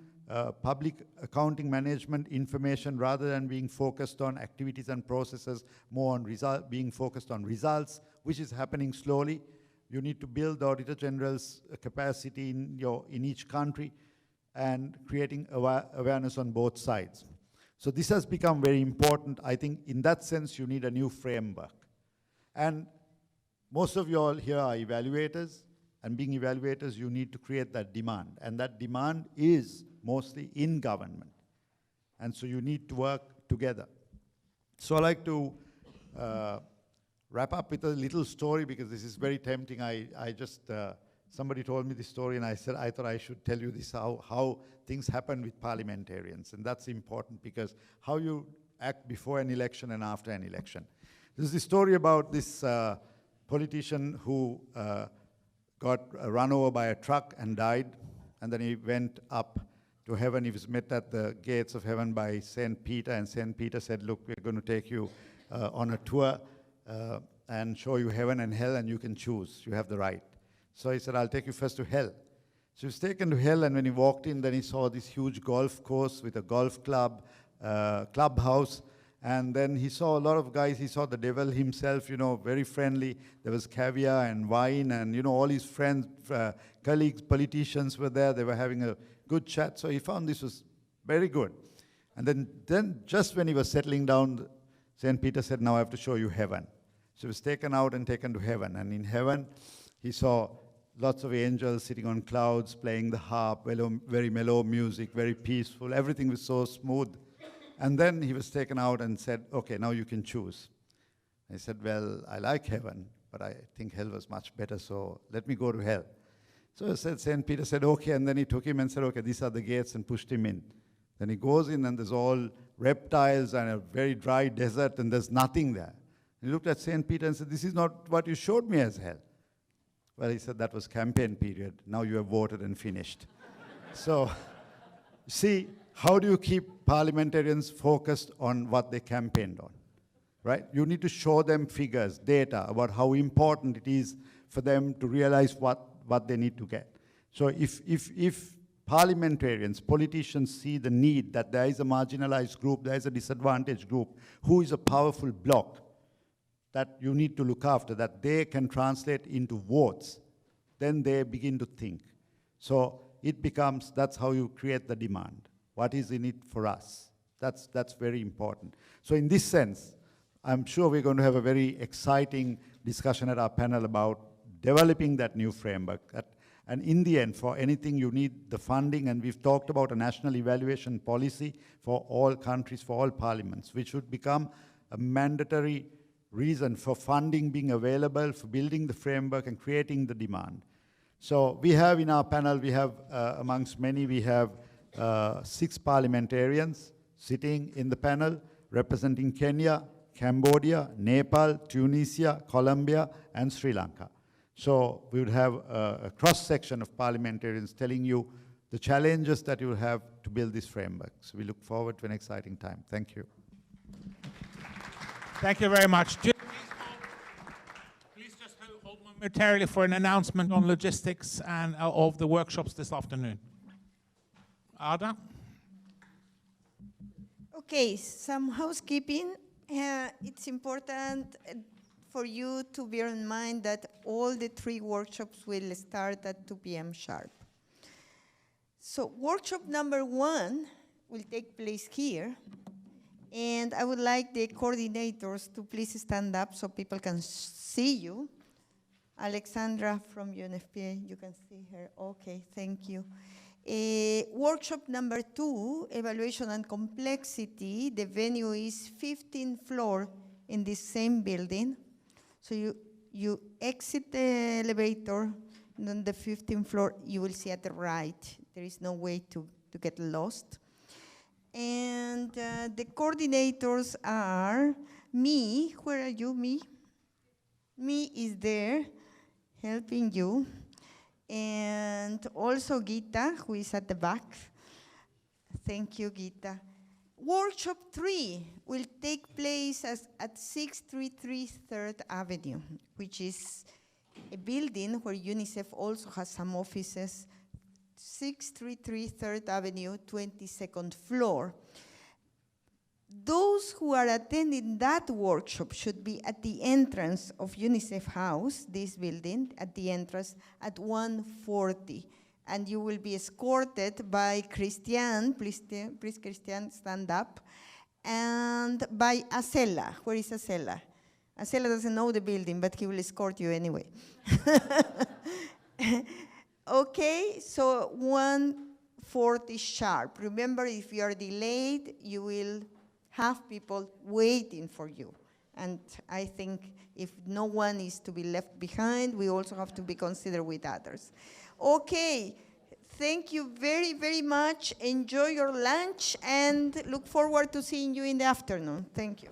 public accounting management information rather than being focused on activities and processes, more on being focused on results, which is happening slowly. You need to build the Auditor General's capacity in each country and creating awareness on both sides. So this has become very important. I think in that sense, you need a new framework. And most of you all here are evaluators, and being evaluators, you need to create that demand. And that demand is mostly in government. And so you need to work together. So I'd like to wrap up with a little story, because this is very tempting. Somebody told me this story, and I said, I thought I should tell you this, how things happen with parliamentarians. And that's important, because how you act before an election and after an election. This is the story about this politician who got run over by a truck and died, and then he went up to heaven. He was met at the gates of heaven by St. Peter, and St. Peter said, look, we're going to take you on a tour and show you heaven and hell, and you can choose. You have the right. So he said, I'll take you first to hell. So he was taken to hell, and when he walked in, then he saw this huge golf course with a golf club, clubhouse, And then he saw a lot of guys. He saw the devil himself, you know, very friendly. There was caviar and wine, and, you know, all his friends, colleagues, politicians were there. They were having a good chat. So he found this was very good. And then just when he was settling down, St. Peter said, now I have to show you heaven. So he was taken out and taken to heaven. And in heaven, he saw lots of angels sitting on clouds, playing the harp, very mellow music, very peaceful. Everything was so smooth. And then he was taken out and said, okay, now you can choose. I said, well, I like heaven, but I think hell was much better, so let me go to hell. So St. Peter said, okay, and then he took him and said, okay, these are the gates, and pushed him in. Then he goes in, and there's all reptiles and a very dry desert, and there's nothing there. He looked at St. Peter and said, this is not what you showed me as hell. Well, he said, that was campaign period. Now you have voted and finished. So, see, how do you keep parliamentarians focused on what they campaigned on, right? You need to show them figures, data about how important it is for them to realize what they need to get. So if parliamentarians, politicians see the need that there is a marginalized group, there is a disadvantaged group, who is a powerful bloc that you need to look after, that they can translate into votes, then they begin to think. So it becomes, that's how you create the demand. What is in it for us? That's very important. So in this sense, I'm sure we're going to have a very exciting discussion at our panel about developing that new framework. And in the end, for anything, you need the funding, and we've talked about a national evaluation policy for all countries, for all parliaments, which would become a mandatory reason for funding being available, for building the framework and creating the demand. So we have in our panel, we have amongst many, we have 6 parliamentarians sitting in the panel representing Kenya, Cambodia, Nepal, Tunisia, Colombia, and Sri Lanka. So we would have a cross-section of parliamentarians telling you the challenges that you will have to build this framework. So we look forward to an exciting time. Thank you. Thank you very much. Please just hold momentarily for an announcement on logistics and of the workshops this afternoon. Ada? Okay, some housekeeping. It's important for you to bear in mind that all the 3 workshops will start at 2 p.m. sharp. So workshop number 1 will take place here. And I would like the coordinators to please stand up so people can see you. Alexandra from UNFPA, you can see her. Okay, thank you. Workshop number 2, evaluation and complexity. The venue is 15th floor in this same building. So you exit the elevator, and on the 15th floor, you will see at the right. There is no way to get lost. And the coordinators are me. Where are you, me? Me is there helping you. And also Gita, who is at the back. Thank you, Gita. Workshop 3 will take place at 633 3rd Avenue, which is a building where UNICEF also has some offices. 633 3rd Avenue, 22nd floor. Those who are attending that workshop should be at the entrance of UNICEF House, this building, at the entrance at 1:40. And you will be escorted by Christian, please Christian, stand up, and by Acela. Where is Acela? Acela doesn't know the building, but he will escort you anyway. Okay, so 1:40 sharp. Remember, if you are delayed, you will have people waiting for you. And I think if no one is to be left behind, we also have to be considered with others. Okay, thank you very, very much. Enjoy your lunch and look forward to seeing you in the afternoon. Thank you.